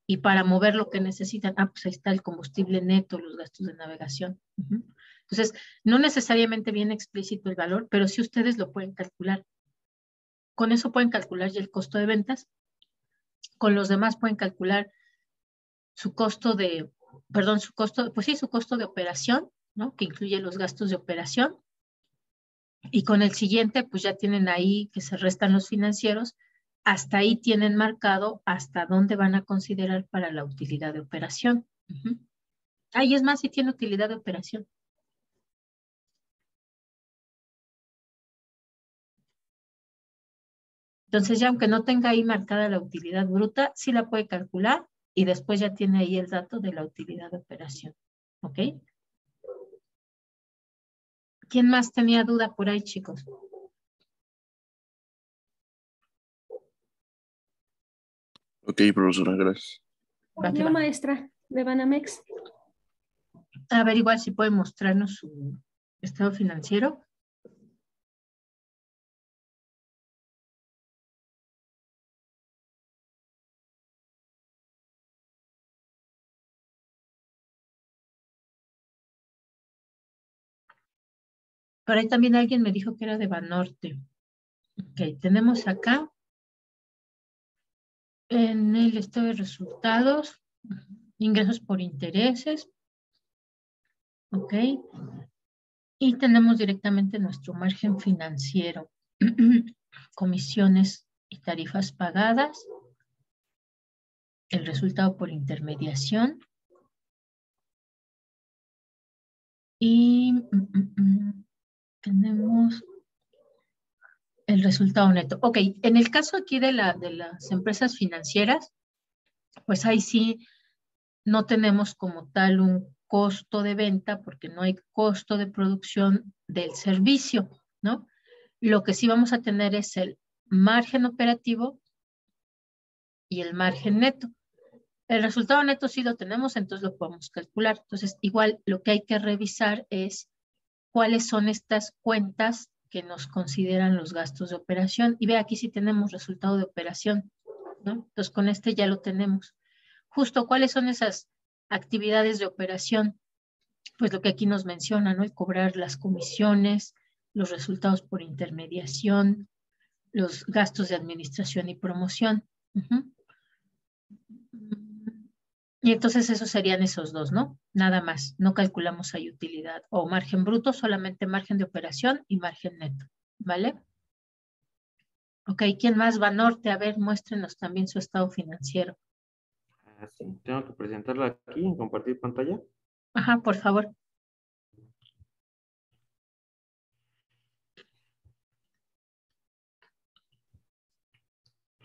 Y para mover lo que necesitan, pues ahí está el combustible neto, los gastos de navegación. Entonces, no necesariamente viene explícito el valor, pero sí ustedes lo pueden calcular. Con eso pueden calcular ya el costo de ventas. Con los demás pueden calcular su costo de operación, ¿no? Que incluye los gastos de operación. Y con el siguiente, pues ya tienen ahí que se restan los financieros. Hasta ahí tienen marcado hasta dónde van a considerar para la utilidad de operación. Ahí es más, si tiene utilidad de operación. Entonces ya aunque no tenga ahí marcada la utilidad bruta, sí la puede calcular y después ya tiene ahí el dato de la utilidad de operación. ¿Ok? ¿Quién más tenía duda por ahí, chicos? Ok, profesora, gracias. Yo, maestra, de Banamex. A ver, igual si puede mostrarnos su estado financiero. Por ahí también alguien me dijo que era de Banorte. Ok, tenemos acá en el estado de resultados, ingresos por intereses. Ok. Y tenemos directamente nuestro margen financiero, comisiones y tarifas pagadas, el resultado por intermediación y tenemos el resultado neto. Ok, en el caso aquí de las empresas financieras, pues ahí sí no tenemos como tal un costo de venta porque no hay costo de producción del servicio, ¿no? Lo que sí vamos a tener es el margen operativo y el margen neto. El resultado neto sí lo tenemos, entonces lo podemos calcular. Entonces, igual lo que hay que revisar es cuáles son estas cuentas que nos consideran los gastos de operación. Y ve, aquí sí tenemos resultado de operación, ¿no? Entonces, con este ya lo tenemos. Justo, ¿cuáles son esas actividades de operación? Pues lo que aquí nos menciona, ¿no? El cobrar las comisiones, los resultados por intermediación, los gastos de administración y promoción. Y entonces esos serían esos dos, ¿no? Nada más, no calculamos ahí utilidad o margen bruto, solamente margen de operación y margen neto, ¿vale? Ok, ¿quién más? Banorte, a ver, muéstrenos también su estado financiero. Ah, sí. Tengo que presentarlo aquí en compartir pantalla. Ajá, por favor.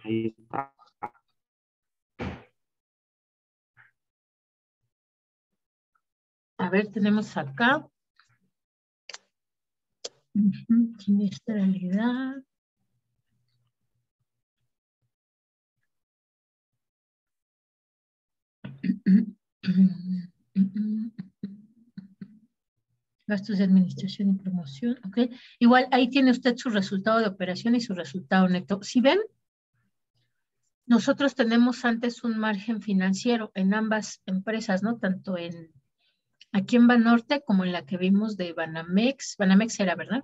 Ahí está. A ver, tenemos acá. Siniestralidad. Gastos de administración y promoción, ok. Igual ahí tiene usted su resultado de operación y su resultado neto. Si ven, nosotros tenemos antes un margen financiero en ambas empresas, ¿no? Tanto aquí en Banorte como en la que vimos de Banamex. Banamex era, ¿verdad?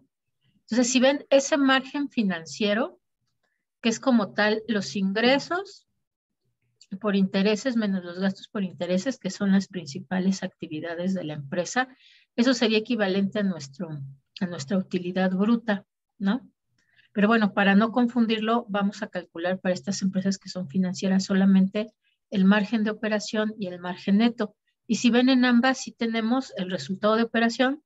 Entonces, si ven ese margen financiero, que es como tal los ingresos por intereses menos los gastos por intereses, que son las principales actividades de la empresa, eso sería equivalente a nuestra utilidad bruta, ¿no? Pero bueno, para no confundirlo, vamos a calcular para estas empresas que son financieras solamente el margen de operación y el margen neto. Y si ven en ambas, sí tenemos el resultado de operación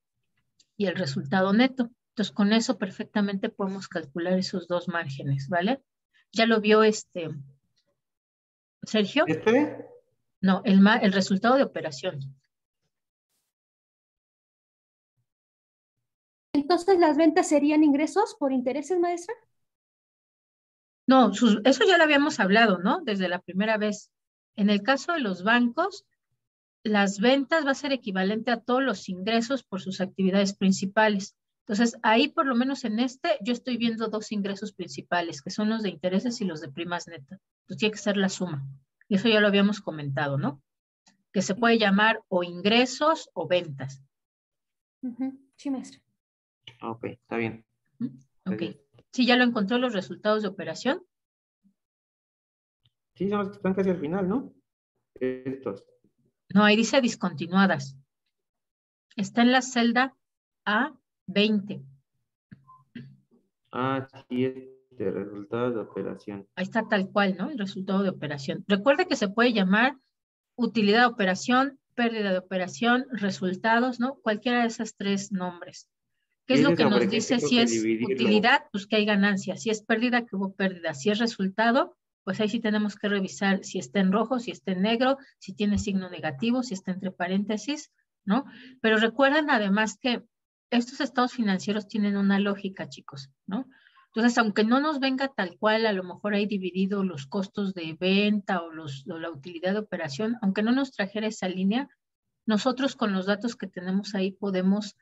y el resultado neto. Entonces, con eso perfectamente podemos calcular esos dos márgenes, ¿vale? ¿Ya lo vio Sergio? ¿Este? No, el resultado de operación. Entonces, ¿las ventas serían ingresos por intereses, maestra? No, eso ya lo habíamos hablado, ¿no? Desde la primera vez. En el caso de los bancos, las ventas va a ser equivalente a todos los ingresos por sus actividades principales. Entonces, ahí por lo menos en yo estoy viendo dos ingresos principales, que son los de intereses y los de primas netas. Entonces, tiene que ser la suma. Y eso ya lo habíamos comentado, ¿no? Que se puede llamar o ingresos o ventas. Sí, maestra. Ok, está bien. Ok. ¿Sí ya lo encontró los resultados de operación? Sí, son los que están casi al final, ¿no? Estos. No, ahí dice discontinuadas. Está en la celda A20. Ah, sí, este resultado de operación. Ahí está tal cual, ¿no? El resultado de operación. Recuerde que se puede llamar utilidad de operación, pérdida de operación, resultados, ¿no? Cualquiera de esos tres nombres. ¿Qué es lo que nos dice si es utilidad? Pues que hay ganancia. Si es pérdida, que hubo pérdida. Si es resultado, pues ahí sí tenemos que revisar si está en rojo, si está en negro, si tiene signo negativo, si está entre paréntesis, ¿no? Pero recuerden además que estos estados financieros tienen una lógica, chicos, ¿no? Entonces, aunque no nos venga tal cual, a lo mejor hay dividido los costos de venta o la utilidad de operación, aunque no nos trajera esa línea, nosotros con los datos que tenemos ahí podemos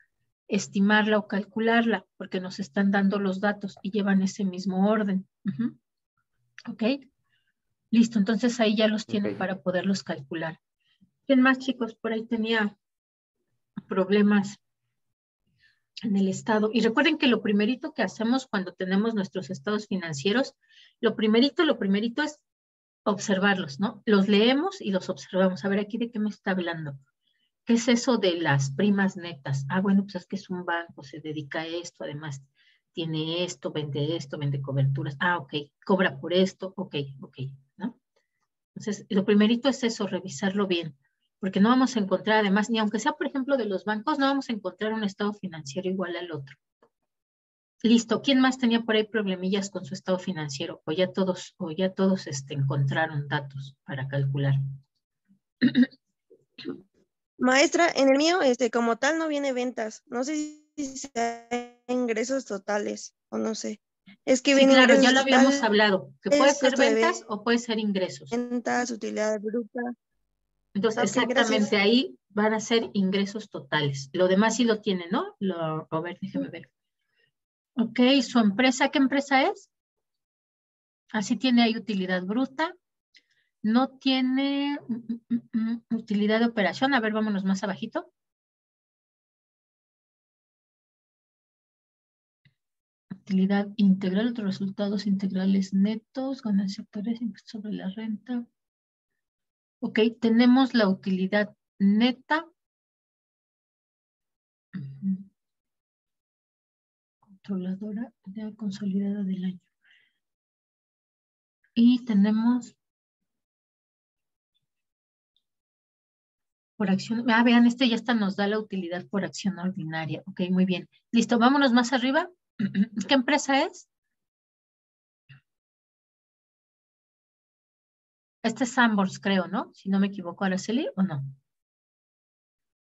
estimarla o calcularla, porque nos están dando los datos y llevan ese mismo orden. ¿Ok? Listo, entonces ahí ya los tiene para poderlos calcular. ¿Quién más, chicos? Por ahí tenía problemas en el estado. Y recuerden que lo primerito que hacemos cuando tenemos nuestros estados financieros, lo primerito es observarlos, ¿no? Los leemos y los observamos. A ver, aquí de qué me está hablando. ¿Qué es eso de las primas netas? Ah, bueno, pues es que es un banco, se dedica a esto, además tiene esto, vende coberturas. Ah, ok, cobra por esto, ok, ¿no? Entonces, lo primerito es eso, revisarlo bien, porque no vamos a encontrar además, ni aunque sea, por ejemplo, de los bancos, no vamos a encontrar un estado financiero igual al otro. Listo, ¿quién más tenía por ahí problemillas con su estado financiero? O ya todos encontraron datos para calcular. Maestra, en el mío, como tal no viene ventas. No sé si sea ingresos totales o no sé. Es que Sí, viene claro, ingresos ya lo habíamos totales, hablado, que puede ser costo de ventas o puede ser ingresos. ventas, utilidad bruta. Entonces, Ok, exactamente gracias. ahí van a ser ingresos totales. Lo demás sí lo tiene, ¿no? A ver, déjeme ver. Ok, ¿su empresa qué empresa es? Así tiene ahí utilidad bruta. No tiene utilidad de operación. A ver, vámonos más abajito. Utilidad integral, otros resultados integrales netos, ganancias sectoriales, impuestos sobre la renta. Ok, tenemos la utilidad neta. Controladora ya consolidada del año. Y tenemos por acción. Ah, vean, este ya está nos da la utilidad por acción ordinaria. Ok, muy bien. Listo, vámonos más arriba. ¿Qué empresa es? Este es Sanborns, creo, ¿no? Si no me equivoco, Araceli, ¿o no?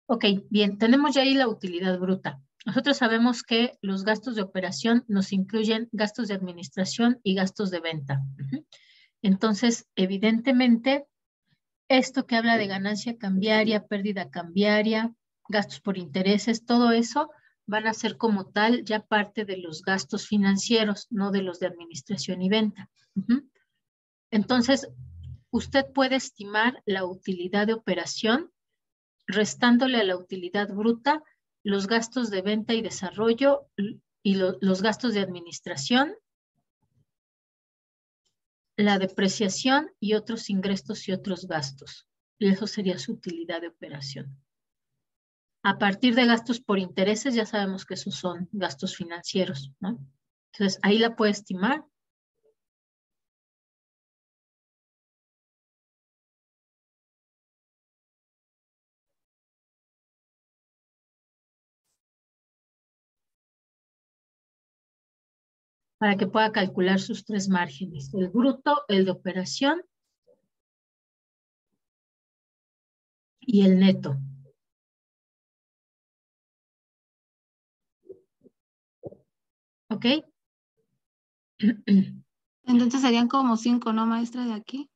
Ok, bien, tenemos ya ahí la utilidad bruta. Nosotros sabemos que los gastos de operación nos incluyen gastos de administración y gastos de venta. Entonces, evidentemente, esto que habla de ganancia cambiaria, pérdida cambiaria, gastos por intereses, todo eso van a ser como tal ya parte de los gastos financieros, no de los de administración y venta. Entonces, usted puede estimar la utilidad de operación restándole a la utilidad bruta los gastos de venta y desarrollo y los gastos de administración, la depreciación y otros ingresos y otros gastos. Y eso sería su utilidad de operación. A partir de gastos por intereses, ya sabemos que esos son gastos financieros, ¿no? Entonces, ahí la puede estimar. Para que pueda calcular sus tres márgenes, el bruto, el de operación y el neto. ¿Ok? Entonces serían como 5, ¿no, maestra, de aquí?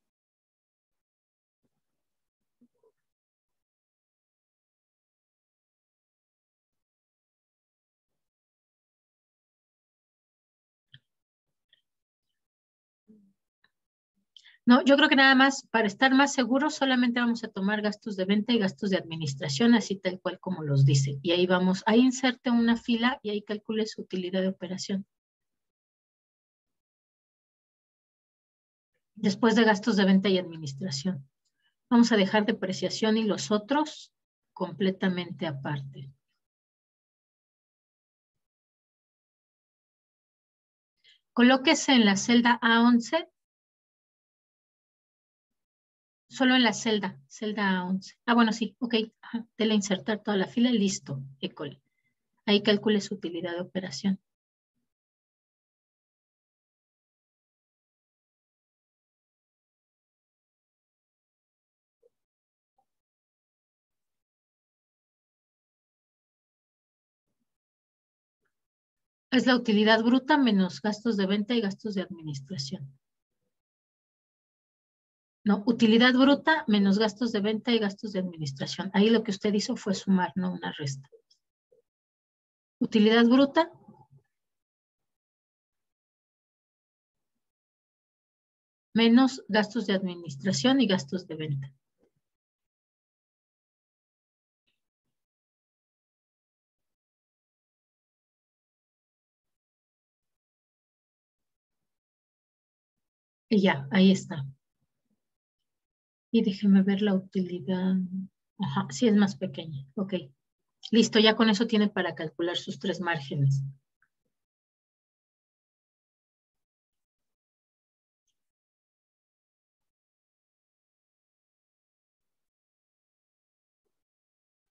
No, yo creo que nada más, para estar más seguros, solamente vamos a tomar gastos de venta y gastos de administración, así tal cual como los dice. Y ahí vamos, ahí inserte una fila y ahí calcule su utilidad de operación. Después de gastos de venta y administración. Vamos a dejar depreciación y los otros completamente aparte. Colóquese en la celda A11. Solo en la celda A11. Ah, bueno, sí, ok. Ajá. Dele a insertar toda la fila, listo. École. Ahí calcule su utilidad de operación. Es la utilidad bruta menos gastos de venta y gastos de administración. No, utilidad bruta menos gastos de venta y gastos de administración. Ahí lo que usted hizo fue sumar, no una resta. Utilidad bruta menos gastos de administración y gastos de venta. Y ya, ahí está. Y déjeme ver la utilidad. Ajá, sí es más pequeña. Ok. Listo, ya con eso tiene para calcular sus tres márgenes.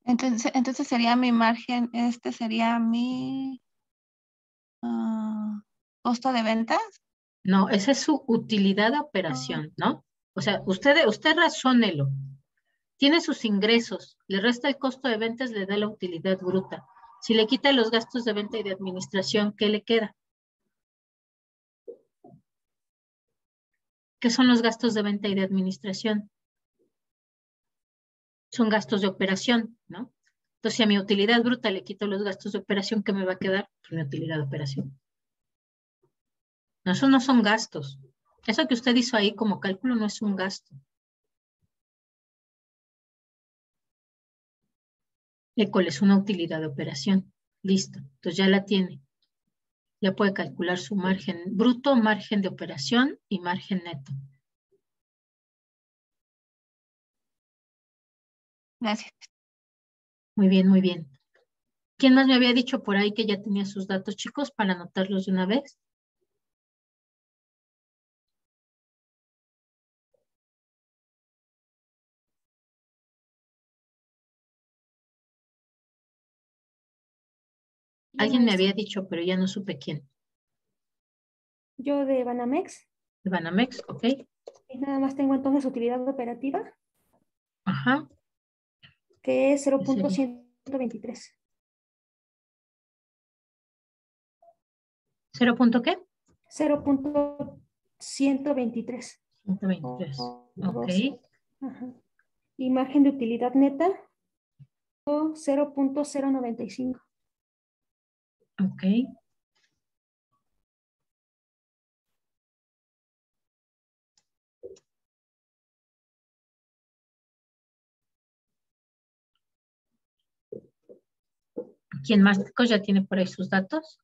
Entonces sería mi margen, este sería mi costo de ventas. No, esa es su utilidad de operación, ¿no? O sea, usted razónelo. Tiene sus ingresos, le resta el costo de ventas, le da la utilidad bruta. Si le quita los gastos de venta y de administración, ¿qué le queda? ¿Qué son los gastos de venta y de administración? son gastos de operación, ¿no? Entonces, si a mi utilidad bruta le quito los gastos de operación, ¿qué me va a quedar? Pues mi utilidad de operación. No, esos no son gastos. Eso que usted hizo ahí como cálculo no es un gasto. ECOL es una utilidad de operación. Listo. Entonces ya la tiene. Ya puede calcular su margen bruto, margen de operación y margen neto. Gracias. Muy bien, muy bien. ¿Quién más me había dicho por ahí que ya tenía sus datos, chicos, para anotarlos de una vez? Alguien me había dicho, pero ya no supe quién. Yo de Banamex. De Banamex, ok. Y nada más tengo entonces utilidad operativa, Ajá. que es Sí. 0.123. ¿Cero punto qué? 0.123. 123. Ok. Ajá. Y margen de utilidad neta, 0.095. Ok. ¿Quién más, chicos, ya tiene por ahí sus datos?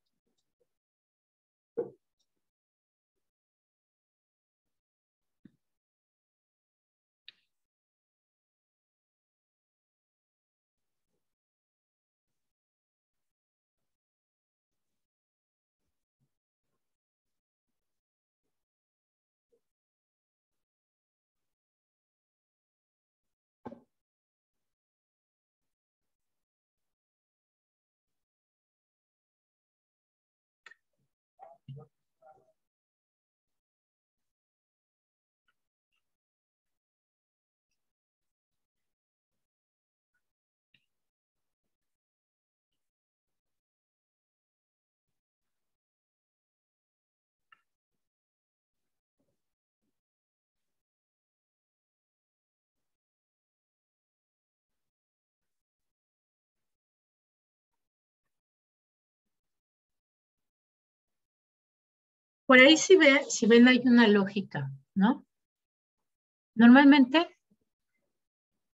Por ahí si ven hay una lógica, ¿no? Normalmente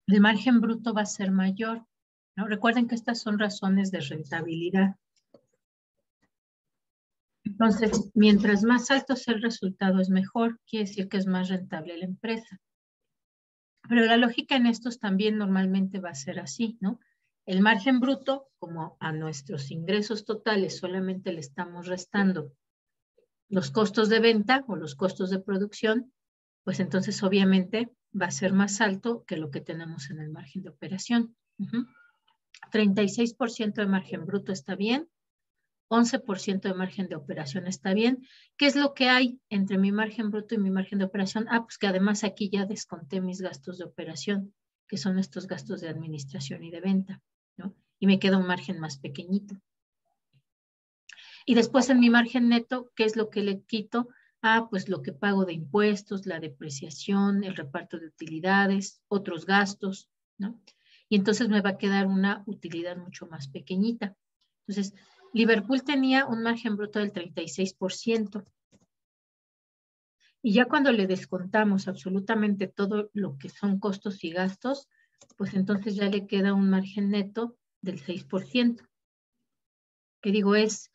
el margen bruto va a ser mayor, ¿no? Recuerden que estas son razones de rentabilidad. Entonces, mientras más alto sea el resultado es mejor, quiere decir que es más rentable la empresa. Pero la lógica en estos también normalmente va a ser así, ¿no? El margen bruto, como a nuestros ingresos totales solamente le estamos restando los costos de venta o los costos de producción, pues entonces obviamente va a ser más alto que lo que tenemos en el margen de operación. 36% de margen bruto está bien, 11% de margen de operación está bien. ¿Qué es lo que hay entre mi margen bruto y mi margen de operación? Ah, pues que además aquí ya desconté mis gastos de operación, que son estos gastos de administración y de venta, ¿no? Y me queda un margen más pequeñito. Y después en mi margen neto, ¿qué es lo que le quito? Ah, pues lo que pago de impuestos, la depreciación, el reparto de utilidades, otros gastos, ¿no? Y entonces me va a quedar una utilidad mucho más pequeñita. Entonces, Liverpool tenía un margen bruto del 36%. Y ya cuando le descontamos absolutamente todo lo que son costos y gastos, pues entonces ya le queda un margen neto del 6%. Que digo, es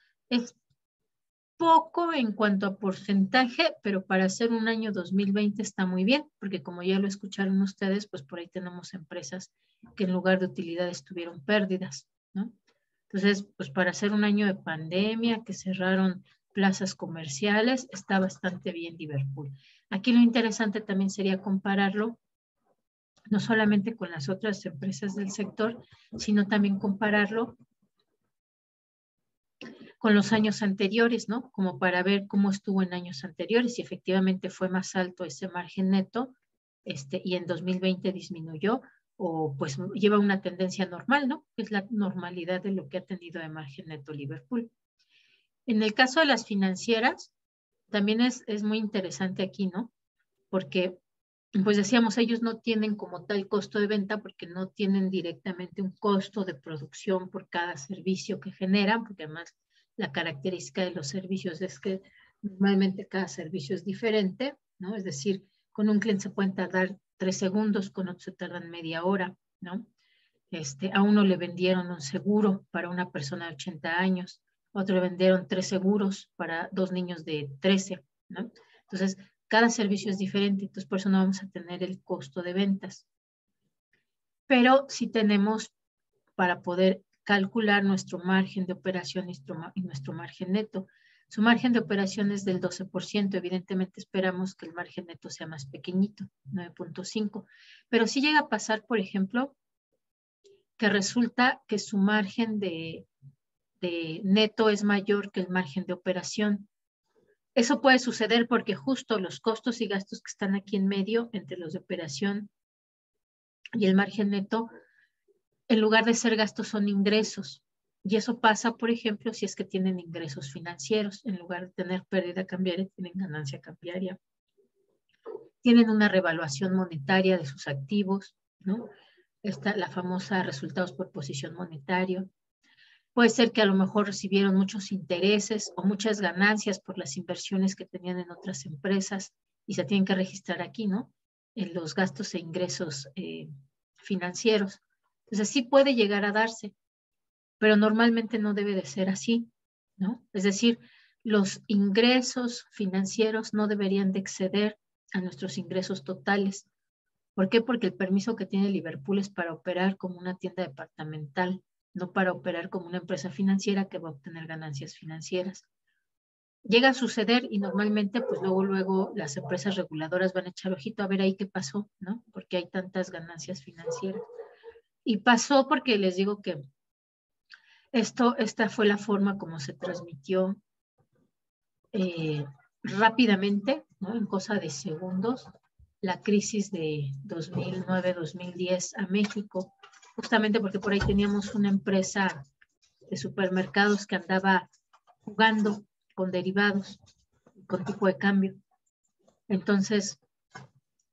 poco en cuanto a porcentaje, pero para hacer un año 2020 está muy bien, porque como ya lo escucharon ustedes, pues por ahí tenemos empresas que en lugar de utilidades tuvieron pérdidas, ¿no? Entonces, pues para hacer un año de pandemia, que cerraron plazas comerciales, está bastante bien Liverpool. Aquí lo interesante también sería compararlo, no solamente con las otras empresas del sector, sino también compararlo con los años anteriores, ¿no? Como para ver cómo estuvo en años anteriores, si efectivamente fue más alto ese margen neto, y en 2020 disminuyó, o pues lleva una tendencia normal, ¿no? Es la normalidad de lo que ha tenido de margen neto Liverpool. En el caso de las financieras, también es muy interesante aquí, ¿no? Porque pues decíamos, ellos no tienen como tal costo de venta porque no tienen directamente un costo de producción por cada servicio que generan, porque además la característica de los servicios es que normalmente cada servicio es diferente, ¿no? Es decir, con un cliente se pueden tardar 3 segundos, con otro se tardan media hora, ¿no? A uno le vendieron un seguro para una persona de 80 años, a otro le vendieron 3 seguros para 2 niños de 13, ¿no? Entonces, cada servicio es diferente, entonces por eso no vamos a tener el costo de ventas. Pero sí tenemos para poder calcular nuestro margen de operación y nuestro margen neto. Su margen de operación es del 12%, evidentemente esperamos que el margen neto sea más pequeñito, 9.5. Pero sí llega a pasar, por ejemplo, que resulta que su margen de neto es mayor que el margen de operación. Eso puede suceder porque justo los costos y gastos que están aquí en medio, entre los de operación y el margen neto, en lugar de ser gastos son ingresos. Y eso pasa, por ejemplo, si es que tienen ingresos financieros. En lugar de tener pérdida cambiaria, tienen ganancia cambiaria. Tienen una revaluación monetaria de sus activos, ¿no? Está la famosa resultados por posición monetario. Puede ser que a lo mejor recibieron muchos intereses o muchas ganancias por las inversiones que tenían en otras empresas y se tienen que registrar aquí, ¿no? En los gastos e ingresos financieros. Entonces sí puede llegar a darse, pero normalmente no debe de ser así, ¿no? Es decir, los ingresos financieros no deberían de exceder a nuestros ingresos totales. ¿Por qué? Porque el permiso que tiene Liverpool es para operar como una tienda departamental, no para operar como una empresa financiera que va a obtener ganancias financieras. Llega a suceder y normalmente pues luego las empresas reguladoras van a echar ojito a ver ahí qué pasó, ¿no? Porque hay tantas ganancias financieras. Y pasó porque les digo que esta fue la forma como se transmitió rápidamente, ¿no? En cosa de segundos, la crisis de 2009-2010 a México, justamente porque por ahí teníamos una empresa de supermercados que andaba jugando con derivados, con tipo de cambio. Entonces,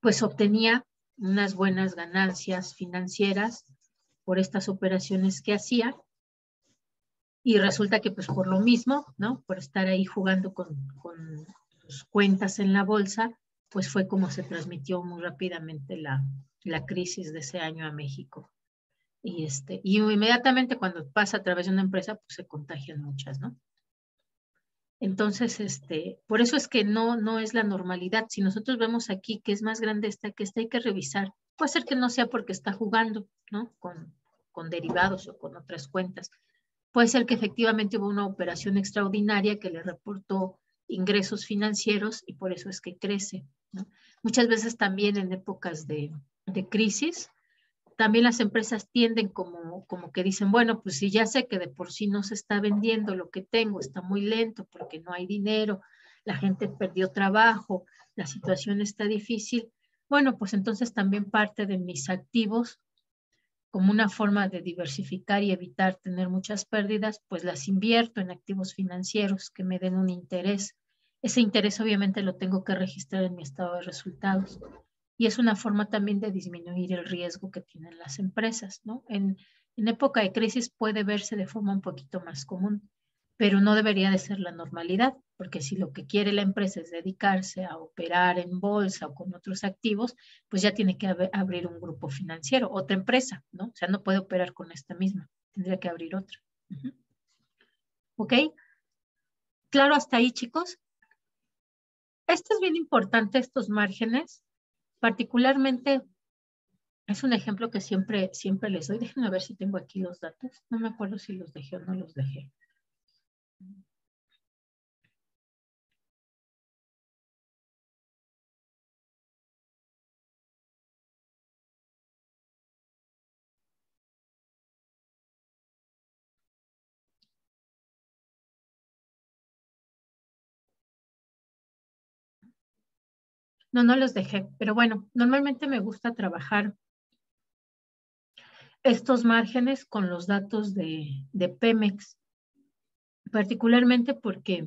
pues obtenía unas buenas ganancias financieras por estas operaciones que hacía. Y resulta que pues por lo mismo, ¿no? Por estar ahí jugando con sus cuentas en la bolsa, pues fue como se transmitió muy rápidamente la crisis de ese año a México. Y inmediatamente cuando pasa a través de una empresa, pues se contagian muchas, ¿no? Entonces, por eso es que no es la normalidad. Si nosotros vemos aquí que es más grande esta que esta, hay que revisar. Puede ser que no sea porque está jugando, ¿no? Con derivados o con otras cuentas. Puede ser que efectivamente hubo una operación extraordinaria que le reportó ingresos financieros y por eso es que crece, ¿no? Muchas veces también en épocas de crisis, también las empresas tienden como que dicen, bueno, pues si ya sé que de por sí no se está vendiendo lo que tengo, está muy lento porque no hay dinero, la gente perdió trabajo, la situación está difícil, bueno, pues entonces también parte de mis activos, como una forma de diversificar y evitar tener muchas pérdidas, pues las invierto en activos financieros que me den un interés. Ese interés obviamente lo tengo que registrar en mi estado de resultados. Y es una forma también de disminuir el riesgo que tienen las empresas, ¿no? En época de crisis puede verse de forma un poquito más común, pero no debería de ser la normalidad, porque si lo que quiere la empresa es dedicarse a operar en bolsa o con otros activos, pues ya tiene que abrir un grupo financiero, otra empresa, ¿no? O sea, no puede operar con esta misma, tendría que abrir otra. ¿Ok? ¿Claro hasta ahí, chicos? Esto es bien importante, estos márgenes. Particularmente, es un ejemplo que siempre les doy. Déjenme ver si tengo aquí los datos. No me acuerdo si los dejé o no los dejé. No los dejé, pero bueno, normalmente me gusta trabajar estos márgenes con los datos de Pemex, particularmente porque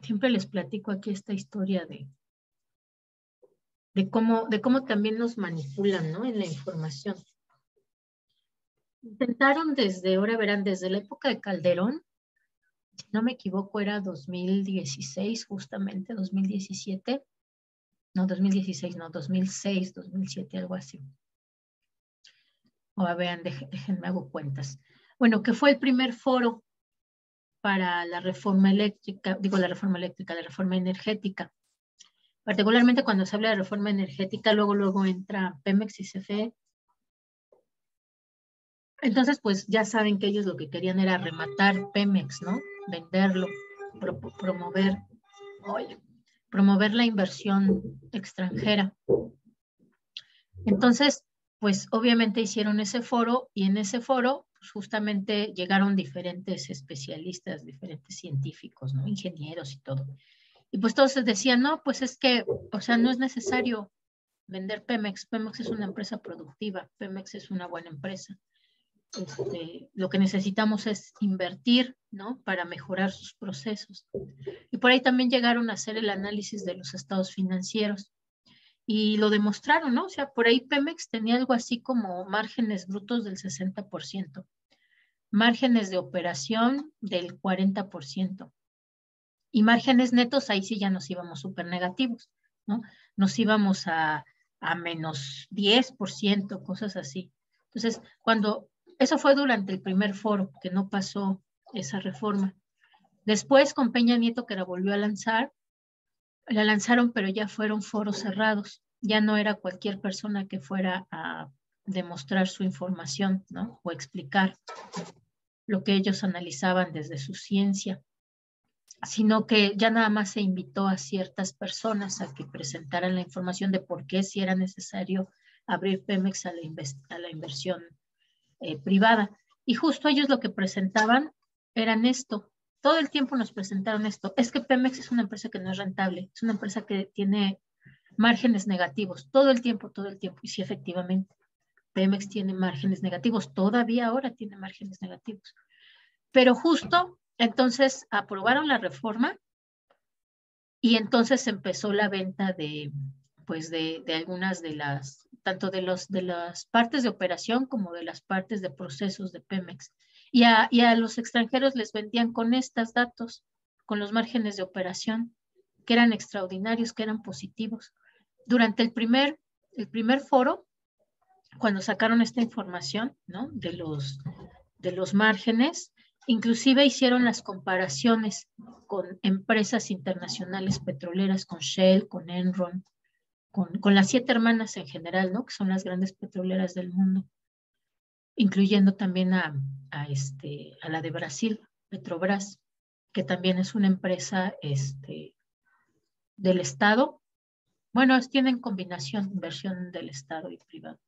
siempre les platico aquí esta historia de de cómo también nos manipulan, ¿no? En la información. Intentaron ahora verán, desde la época de Calderón, si no me equivoco, era 2016, justamente, 2017. No, 2016, no, 2006, 2007, algo así. O vean, déjenme hago cuentas. Bueno, que fue el primer foro para la reforma eléctrica, la reforma energética. Particularmente cuando se habla de reforma energética, luego entra Pemex y CFE. Entonces, pues ya saben que ellos lo que querían era rematar Pemex, ¿no? Venderlo, promover la inversión extranjera. Entonces, pues obviamente hicieron ese foro y en ese foro pues, justamente llegaron diferentes especialistas, diferentes científicos, ¿no? Ingenieros y todo. Y pues todos decían, no, pues es que, o sea, no es necesario vender Pemex. Pemex es una empresa productiva, Pemex es una buena empresa. Lo que necesitamos es invertir, ¿no? Para mejorar sus procesos. Y por ahí también llegaron a hacer el análisis de los estados financieros. Y lo demostraron, ¿no? O sea, por ahí Pemex tenía algo así como márgenes brutos del 60%, márgenes de operación del 40%. Y márgenes netos, ahí sí ya nos íbamos súper negativos, ¿no? Nos íbamos a menos 10%, cosas así. Entonces, eso fue durante el primer foro, que no pasó esa reforma. Después, con Peña Nieto, que la volvió a lanzar, la lanzaron, pero ya fueron foros cerrados. Ya no era cualquier persona que fuera a demostrar su información, ¿no? O explicar lo que ellos analizaban desde su ciencia, sino que ya nada más se invitó a ciertas personas a que presentaran la información de por qué si era necesario abrir Pemex a la inversión privada. Y justo ellos lo que presentaban eran esto. Todo el tiempo nos presentaron esto. Es que Pemex es una empresa que no es rentable, es una empresa que tiene márgenes negativos, todo el tiempo. Y sí, efectivamente, Pemex tiene márgenes negativos, todavía ahora tiene márgenes negativos. Pero justo entonces aprobaron la reforma y entonces empezó la venta de algunas de las, tanto de las partes de operación como de las partes de procesos de Pemex. Y a los extranjeros les vendían con estos datos, con los márgenes de operación, que eran extraordinarios, que eran positivos. Durante el primer foro, cuando sacaron esta información, ¿no? de los márgenes, inclusive hicieron las comparaciones con empresas internacionales petroleras, con Shell, con Enron, con las 7 hermanas en general, ¿no? Que son las grandes petroleras del mundo, incluyendo también a la de Brasil, Petrobras, que también es una empresa del Estado. Bueno, tienen combinación, inversión del Estado y privado.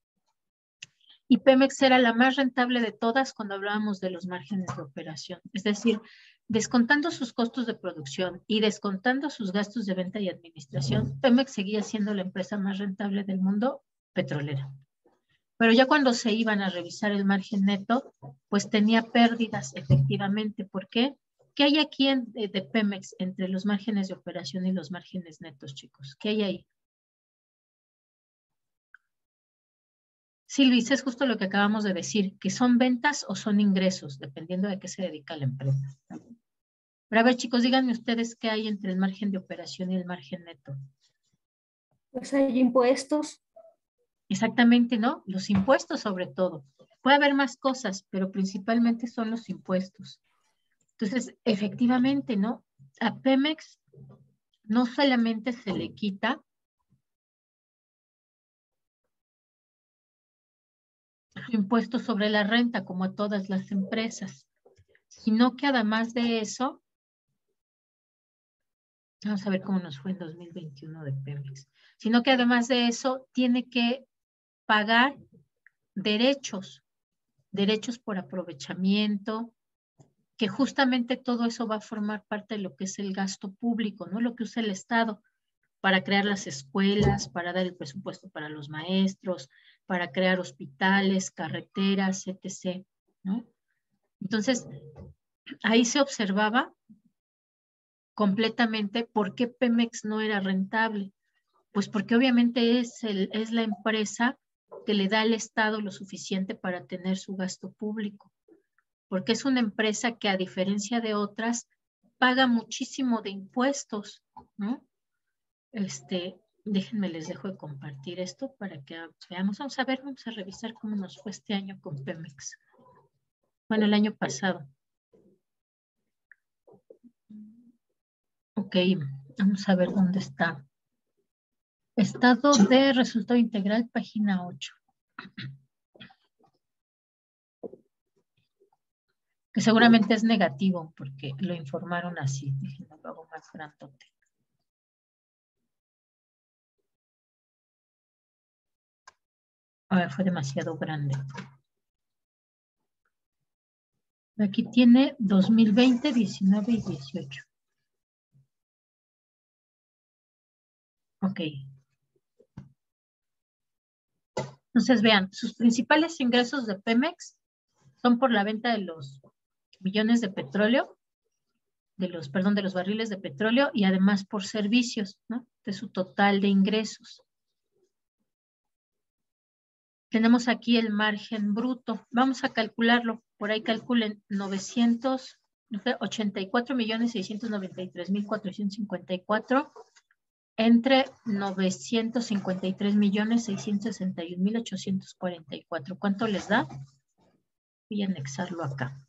Y Pemex era la más rentable de todas cuando hablábamos de los márgenes de operación. Es decir, descontando sus costos de producción y descontando sus gastos de venta y administración, Pemex seguía siendo la empresa más rentable del mundo petrolera. Pero ya cuando se iban a revisar el margen neto, pues tenía pérdidas efectivamente. ¿Por qué? ¿Qué hay aquí de Pemex entre los márgenes de operación y los márgenes netos, chicos? ¿Qué hay ahí? Sí, Luis, es justo lo que acabamos de decir, que son ventas o son ingresos, dependiendo de qué se dedica la empresa. Pero a ver, chicos, díganme ustedes qué hay entre el margen de operación y el margen neto. Pues hay impuestos. Exactamente, ¿no? Los impuestos sobre todo. Puede haber más cosas, pero principalmente son los impuestos. Entonces, efectivamente, ¿no? A Pemex no solamente se le quita su impuesto sobre la renta, como a todas las empresas, sino que además de eso, vamos a ver cómo nos fue en 2021 de Pemex, sino que además de eso tiene que pagar derechos por aprovechamiento, que justamente todo eso va a formar parte de lo que es el gasto público, ¿no? Lo que usa el Estado para crear las escuelas, para dar el presupuesto para los maestros, para crear hospitales, carreteras, etc., ¿no? Entonces, ahí se observaba completamente por qué Pemex no era rentable. Pues porque obviamente es la empresa que le da al Estado lo suficiente para tener su gasto público, porque es una empresa que a diferencia de otras paga muchísimo de impuestos, ¿no? Déjenme, les dejo de compartir esto para que veamos. Vamos a revisar cómo nos fue este año con Pemex. Bueno, el año pasado. Ok, vamos a ver dónde está. Estado de resultado integral, página 8. Que seguramente es negativo porque lo informaron así. Déjenme lo hago más grandote. A ver, fue demasiado grande. Aquí tiene 2020, 19 y 18. Ok. Entonces vean, sus principales ingresos de Pemex son por la venta de los millones de petróleo, de los barriles de petróleo y además por servicios, ¿no? De su total de ingresos. Tenemos aquí el margen bruto. Vamos a calcularlo. Por ahí calculen 84.693.454 entre 953.661.844. ¿Cuánto les da? Voy a anexarlo acá.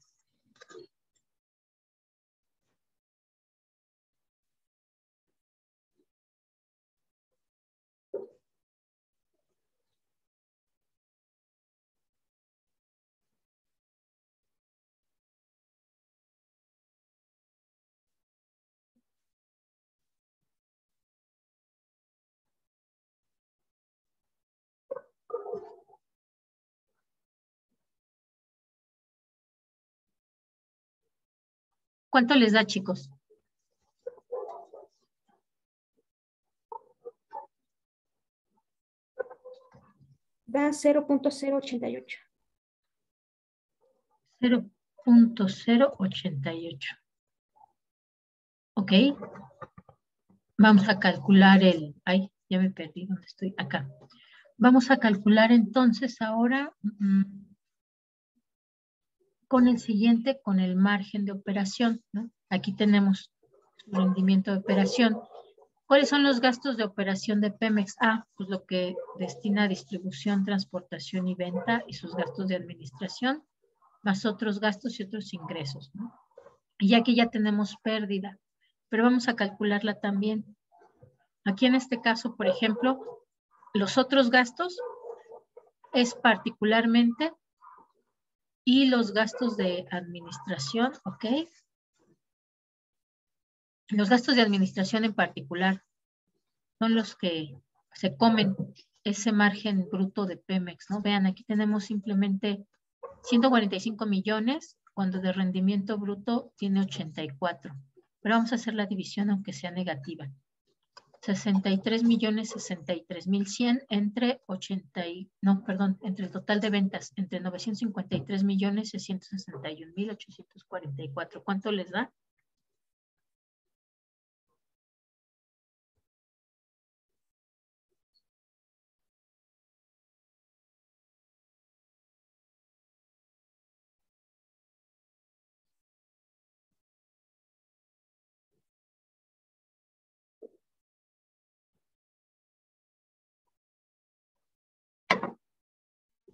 ¿Cuánto les da, chicos? Da 0.088. 0.088. Ok. Vamos a calcular ay, ya me perdí, ¿dónde estoy? Acá. Vamos a calcular entonces ahora con el siguiente, con el margen de operación, ¿no? Aquí tenemos su rendimiento de operación. ¿Cuáles son los gastos de operación de Pemex? Pues lo que destina a distribución, transportación y venta y sus gastos de administración, más otros gastos y otros ingresos, ¿no? Y aquí ya tenemos pérdida, pero vamos a calcularla también. Aquí en este caso, por ejemplo, los otros gastos es particularmente y los gastos de administración, ¿ok? Los gastos de administración en particular son los que se comen ese margen bruto de Pemex, ¿no? Vean, aquí tenemos simplemente 145 millones, cuando de rendimiento bruto tiene 84. Pero vamos a hacer la división aunque sea negativa. 63.063.100 entre entre el total de ventas, entre 953.661.844. ¿Cuánto les da?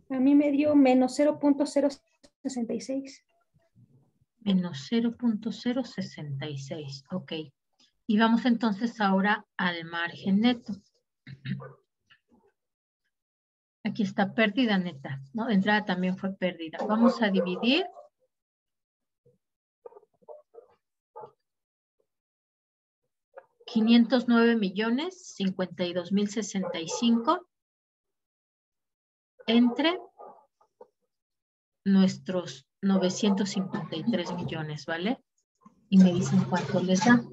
A mí me dio menos 0.066. Menos 0.066, ok. Y vamos entonces ahora al margen neto. Aquí está pérdida neta, ¿no? De entrada también fue pérdida. Vamos a dividir. $509.052.065 entre nuestros 953 millones, ¿vale? Y me dicen cuánto les da.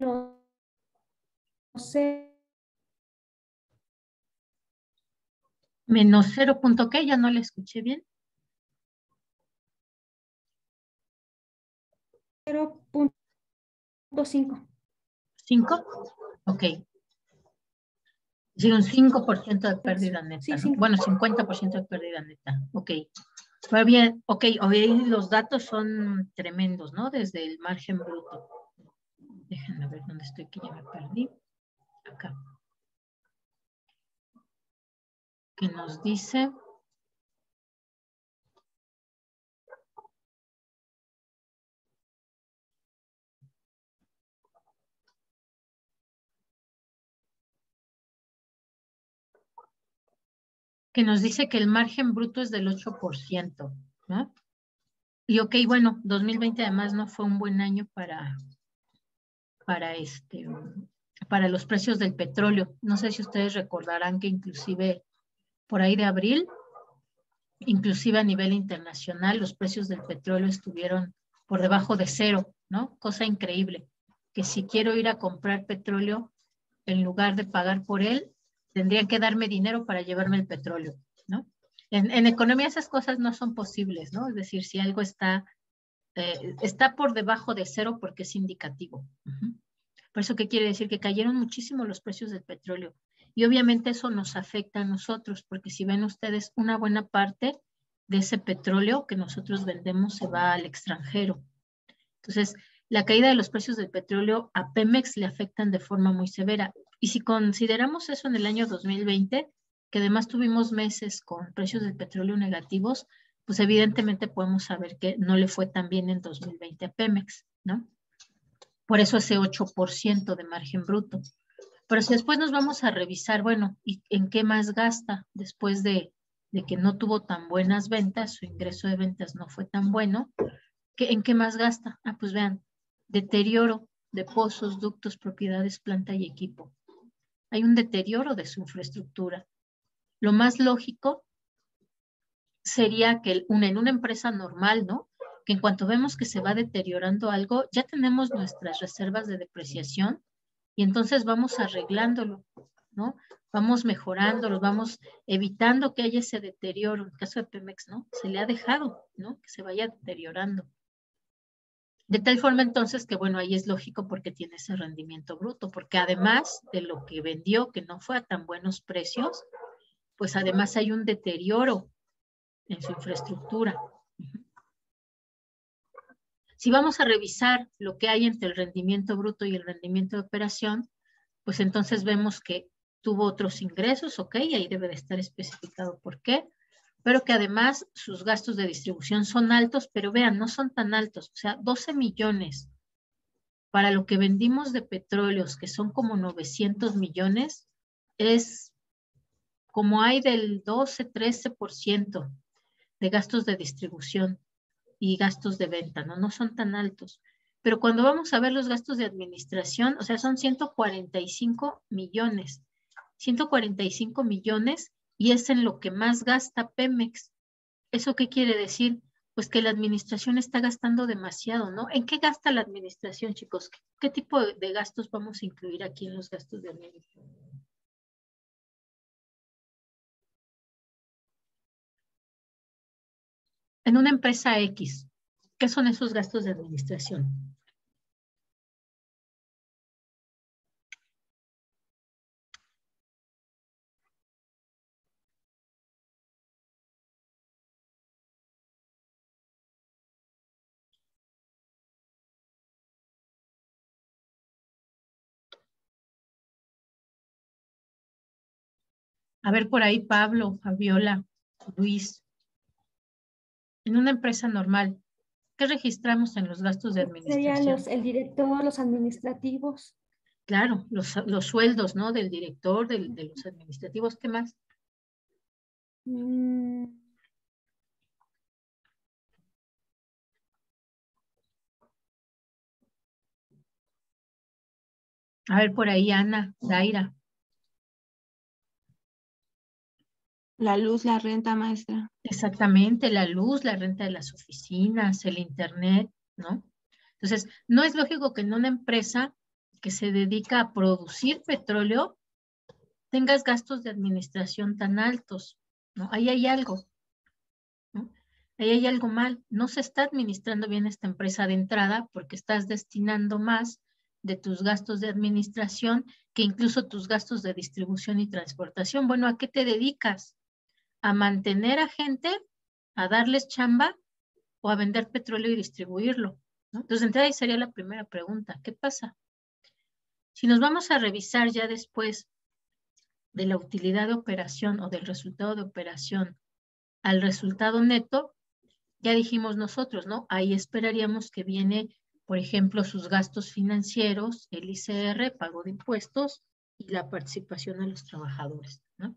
No sé. Menos 0. ¿Qué? Ya no le escuché bien. 0.5. 5. Ok. Sí, un 5% de pérdida neta, Sí, ¿no? 5. Bueno, 50% de pérdida neta. Ok. Muy bien. Ok, hoy los datos son tremendos, ¿no? Desde el margen bruto. Déjenme ver dónde estoy, que ya me perdí. Acá. Que nos dice... que nos dice que el margen bruto es del 8%, ¿no? Y ok, bueno, 2020 además no fue un buen año para los precios del petróleo. No sé si ustedes recordarán que inclusive por ahí de abril, inclusive a nivel internacional, los precios del petróleo estuvieron por debajo de 0, ¿no? Cosa increíble, que si quiero ir a comprar petróleo, en lugar de pagar por él, tendrían que darme dinero para llevarme el petróleo, ¿no? En economía esas cosas no son posibles, ¿no? Es decir, si algo está por debajo de 0 porque es indicativo. Por eso, ¿qué quiere decir? Que cayeron muchísimo los precios del petróleo. Y obviamente eso nos afecta a nosotros, porque si ven ustedes, una buena parte de ese petróleo que nosotros vendemos se va al extranjero. Entonces, la caída de los precios del petróleo a Pemex le afectan de forma muy severa. Y si consideramos eso en el año 2020, que además tuvimos meses con precios del petróleo negativos, pues evidentemente podemos saber que no le fue tan bien en 2020 a Pemex, ¿no? Por eso ese 8% de margen bruto. Pero si después nos vamos a revisar, bueno, ¿y en qué más gasta después de que no tuvo tan buenas ventas, su ingreso de ventas no fue tan bueno? ¿En qué más gasta? Ah, pues vean, deterioro de pozos, ductos, propiedades, planta y equipo. Hay un deterioro de su infraestructura. Lo más lógico sería que en una empresa normal, ¿no? Que en cuanto vemos que se va deteriorando algo, ya tenemos nuestras reservas de depreciación y entonces vamos arreglándolo, ¿no? Vamos mejorándolo, vamos evitando que haya ese deterioro. En el caso de Pemex, ¿no? Se le ha dejado, ¿no? Que se vaya deteriorando. De tal forma entonces que, bueno, ahí es lógico porque tiene ese rendimiento bruto, porque además de lo que vendió, que no fue a tan buenos precios, pues además hay un deterioro en su infraestructura. Si vamos a revisar lo que hay entre el rendimiento bruto y el rendimiento de operación, pues entonces vemos que tuvo otros ingresos, ok, ahí debe de estar especificado por qué, pero que además sus gastos de distribución son altos, pero vean, no son tan altos, o sea, 12 millones para lo que vendimos de petróleos, que son como 900 millones, es como hay del 12-13% de gastos de distribución y gastos de venta, ¿no? No son tan altos. Pero cuando vamos a ver los gastos de administración, o sea, son 145 millones. 145 millones y es en lo que más gasta Pemex. ¿Eso qué quiere decir? Pues que la administración está gastando demasiado, ¿no? ¿En qué gasta la administración, chicos? ¿Qué tipo de gastos vamos a incluir aquí en los gastos de administración? En una empresa X, ¿qué son esos gastos de administración? A ver por ahí, Pablo, Fabiola, Luis. En una empresa normal, ¿qué registramos en los gastos de administración? Serían el director, los administrativos. Claro, los sueldos, ¿no? Del director, de los administrativos, ¿qué más? A ver por ahí, Ana, Daira. La luz, la renta, maestra. Exactamente, la luz, la renta de las oficinas, el internet, ¿no? Entonces, no es lógico que en una empresa que se dedica a producir petróleo tengas gastos de administración tan altos, ¿no? Ahí hay algo, ¿no? Ahí hay algo mal. No se está administrando bien esta empresa de entrada porque estás destinando más de tus gastos de administración que incluso tus gastos de distribución y transportación. Bueno, ¿a qué te dedicas? ¿A mantener a gente, a darles chamba o a vender petróleo y distribuirlo? ¿No? Entonces, de entrada ahí sería la primera pregunta. ¿Qué pasa? Si nos vamos a revisar ya después de la utilidad de operación o del resultado de operación al resultado neto, ya dijimos nosotros, ¿no? Ahí esperaríamos que viene, por ejemplo, sus gastos financieros, el ICR, pago de impuestos y la participación a los trabajadores, ¿no?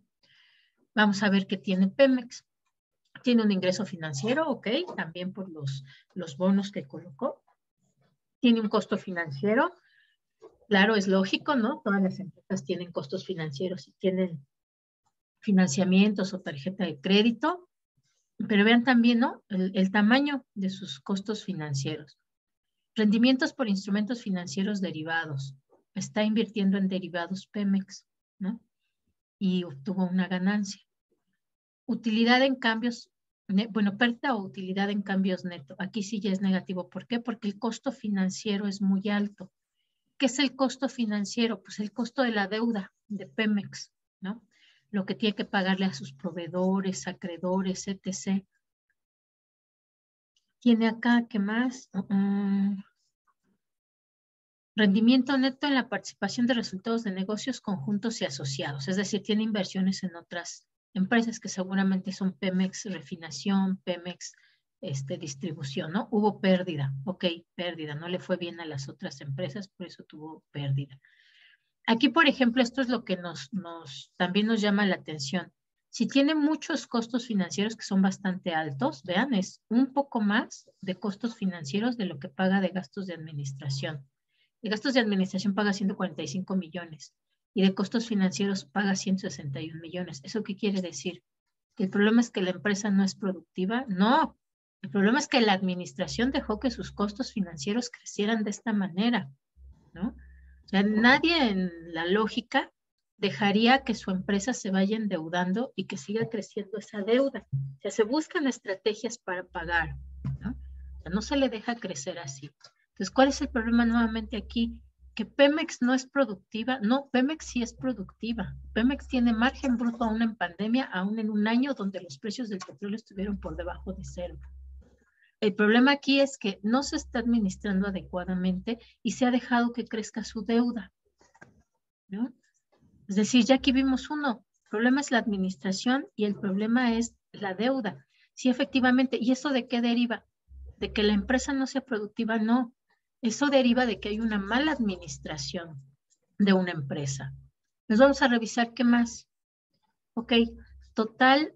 Vamos a ver qué tiene Pemex. Tiene un ingreso financiero, ok, también por los bonos que colocó. Tiene un costo financiero. Claro, es lógico, ¿no? Todas las empresas tienen costos financieros y tienen financiamientos o tarjeta de crédito, pero vean también, ¿no? El tamaño de sus costos financieros. Rendimientos por instrumentos financieros derivados. Está invirtiendo en derivados Pemex, ¿no? Y obtuvo una ganancia. Utilidad en cambios, bueno, pérdida o utilidad en cambios neto. Aquí sí ya es negativo. ¿Por qué? Porque el costo financiero es muy alto. ¿Qué es el costo financiero? Pues el costo de la deuda de Pemex, ¿no? Lo que tiene que pagarle a sus proveedores, acreedores, etc. Tiene acá, ¿qué más? Rendimiento neto en la participación de resultados de negocios conjuntos y asociados. Es decir, tiene inversiones en otras empresas que seguramente son Pemex Refinación, Pemex distribución, ¿no? Hubo pérdida, ok, pérdida, no le fue bien a las otras empresas, por eso tuvo pérdida. Aquí, por ejemplo, esto es lo que también nos llama la atención. Si tiene muchos costos financieros que son bastante altos, vean, es un poco más de costos financieros de lo que paga de gastos de administración. De gastos de administración paga 145 millones y de costos financieros paga 161 millones. ¿Eso qué quiere decir? ¿Que el problema es que la empresa no es productiva? No. El problema es que la administración dejó que sus costos financieros crecieran de esta manera, ¿no? O sea, nadie en la lógica dejaría que su empresa se vaya endeudando y que siga creciendo esa deuda. O sea, se buscan estrategias para pagar, ¿no? O sea, no se le deja crecer así. Entonces, ¿cuál es el problema nuevamente aquí? Que Pemex no es productiva. No, Pemex sí es productiva. Pemex tiene margen bruto aún en pandemia, aún en un año donde los precios del petróleo estuvieron por debajo de cero. El problema aquí es que no se está administrando adecuadamente y se ha dejado que crezca su deuda, ¿no? Es decir, ya aquí vimos uno. El problema es la administración y el problema es la deuda. Sí, efectivamente. ¿Y eso de qué deriva? ¿De que la empresa no sea productiva? No. Eso deriva de que hay una mala administración de una empresa. Nos vamos a revisar qué más. Ok, total.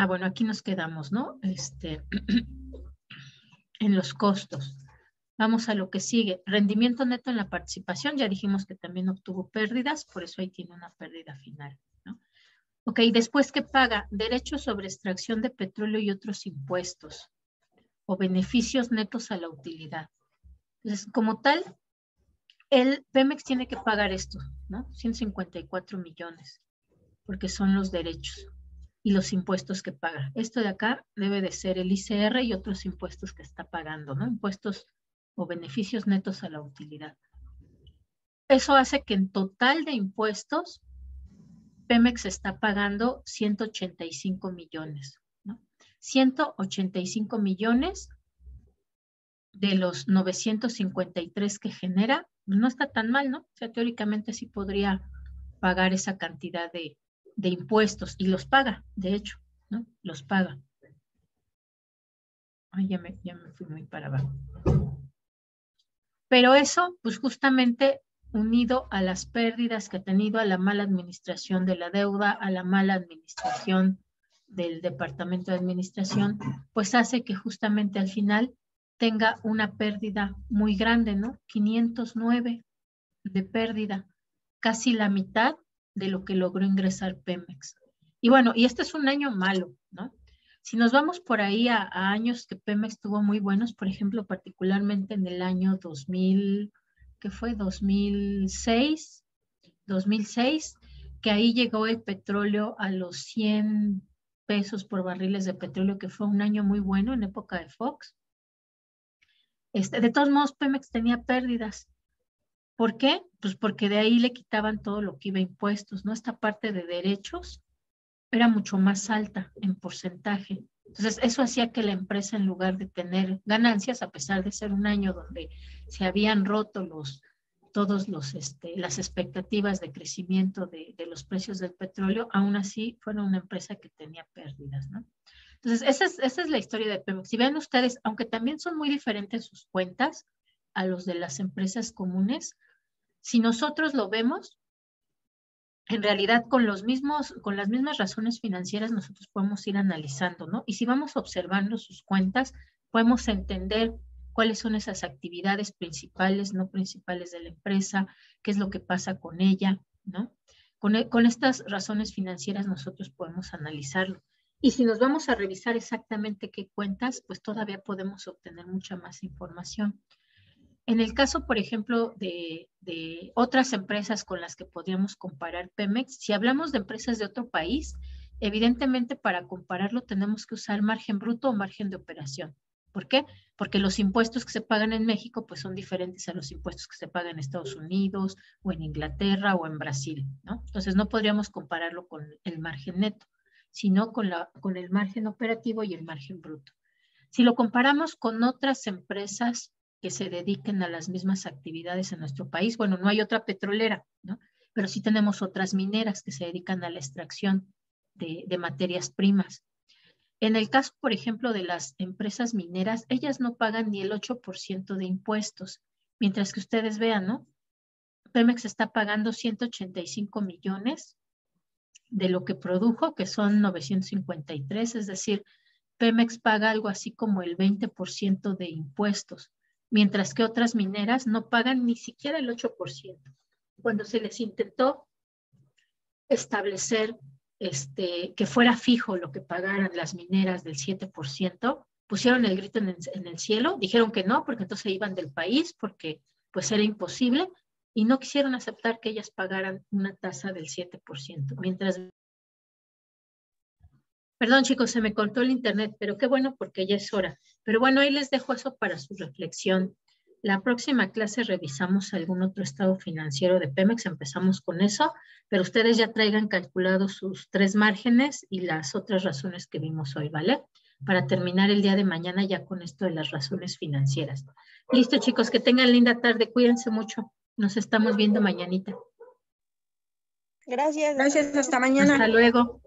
Bueno, aquí nos quedamos, ¿no? En los costos. Vamos a lo que sigue. Rendimiento neto en la participación. Ya dijimos que también obtuvo pérdidas, por eso ahí tiene una pérdida final, ¿no? Ok, después, ¿qué paga? Derechos sobre extracción de petróleo y otros impuestos o beneficios netos a la utilidad. Entonces, como tal, el Pemex tiene que pagar esto, ¿no? 154 millones, porque son los derechos y los impuestos que paga. Esto de acá debe de ser el ICR y otros impuestos que está pagando, ¿no? Impuestos o beneficios netos a la utilidad. Eso hace que en total de impuestos, Pemex está pagando 185 millones, ¿no? 185 millones de los 953 que genera, no está tan mal, ¿no? O sea, teóricamente sí podría pagar esa cantidad de impuestos y los paga, de hecho, ¿no? Los paga. Ay, ya me fui muy para abajo. Pero eso, pues justamente unido a las pérdidas que ha tenido, a la mala administración de la deuda, a la mala administración del Departamento de Administración, pues hace que justamente al final tenga una pérdida muy grande, ¿no? 509 de pérdida, casi la mitad de lo que logró ingresar Pemex. Y bueno, y este es un año malo, ¿no? Si nos vamos por ahí a años que Pemex tuvo muy buenos, por ejemplo, particularmente en el año 2000, ¿qué fue? 2006, que ahí llegó el petróleo a los 100 pesos por barriles de petróleo, que fue un año muy bueno en época de Fox. De todos modos, Pemex tenía pérdidas. ¿Por qué? Pues porque de ahí le quitaban todo lo que iba a impuestos, ¿no? Esta parte de derechos era mucho más alta en porcentaje. Entonces, eso hacía que la empresa, en lugar de tener ganancias, a pesar de ser un año donde se habían roto las expectativas de crecimiento de los precios del petróleo, aún así fuera una empresa que tenía pérdidas, ¿no? Entonces, esa es la historia de Pemex. Si ven ustedes, aunque también son muy diferentes sus cuentas a los de las empresas comunes, si nosotros lo vemos, en realidad con las mismas razones financieras nosotros podemos ir analizando, ¿no? Y si vamos observando sus cuentas, podemos entender cuáles son esas actividades principales, no principales de la empresa, qué es lo que pasa con ella, ¿no? Con estas razones financieras nosotros podemos analizarlo. Y si nos vamos a revisar exactamente qué cuentas, pues todavía podemos obtener mucha más información. En el caso, por ejemplo, de otras empresas con las que podríamos comparar Pemex, si hablamos de empresas de otro país, evidentemente para compararlo tenemos que usar margen bruto o margen de operación. ¿Por qué? Porque los impuestos que se pagan en México pues son diferentes a los impuestos que se pagan en Estados Unidos o en Inglaterra o en Brasil, ¿no? Entonces no podríamos compararlo con el margen neto, sino con el margen operativo y el margen bruto. Si lo comparamos con otras empresas que se dediquen a las mismas actividades en nuestro país, bueno, no hay otra petrolera, ¿no? Pero sí tenemos otras mineras que se dedican a la extracción de materias primas. En el caso, por ejemplo, de las empresas mineras, ellas no pagan ni el 8% de impuestos, mientras que ustedes vean, ¿no? Pemex está pagando 185 millones de lo que produjo, que son 953, es decir, Pemex paga algo así como el 20% de impuestos, mientras que otras mineras no pagan ni siquiera el 8%. Cuando se les intentó establecer que fuera fijo lo que pagaran las mineras del 7%, pusieron el grito en el cielo, dijeron que no, porque entonces se iban del país, porque pues era imposible, y no quisieron aceptar que ellas pagaran una tasa del 7%, mientras... Perdón, chicos, se me cortó el internet, pero qué bueno porque ya es hora. Pero bueno, ahí les dejo eso para su reflexión. La próxima clase revisamos algún otro estado financiero de Pemex, empezamos con eso, pero ustedes ya traigan calculados sus 3 márgenes y las otras razones que vimos hoy, ¿vale? Para terminar el día de mañana ya con esto de las razones financieras. Listo, chicos, que tengan linda tarde, cuídense mucho. Nos estamos viendo mañanita. Gracias. Gracias, hasta mañana. Hasta luego.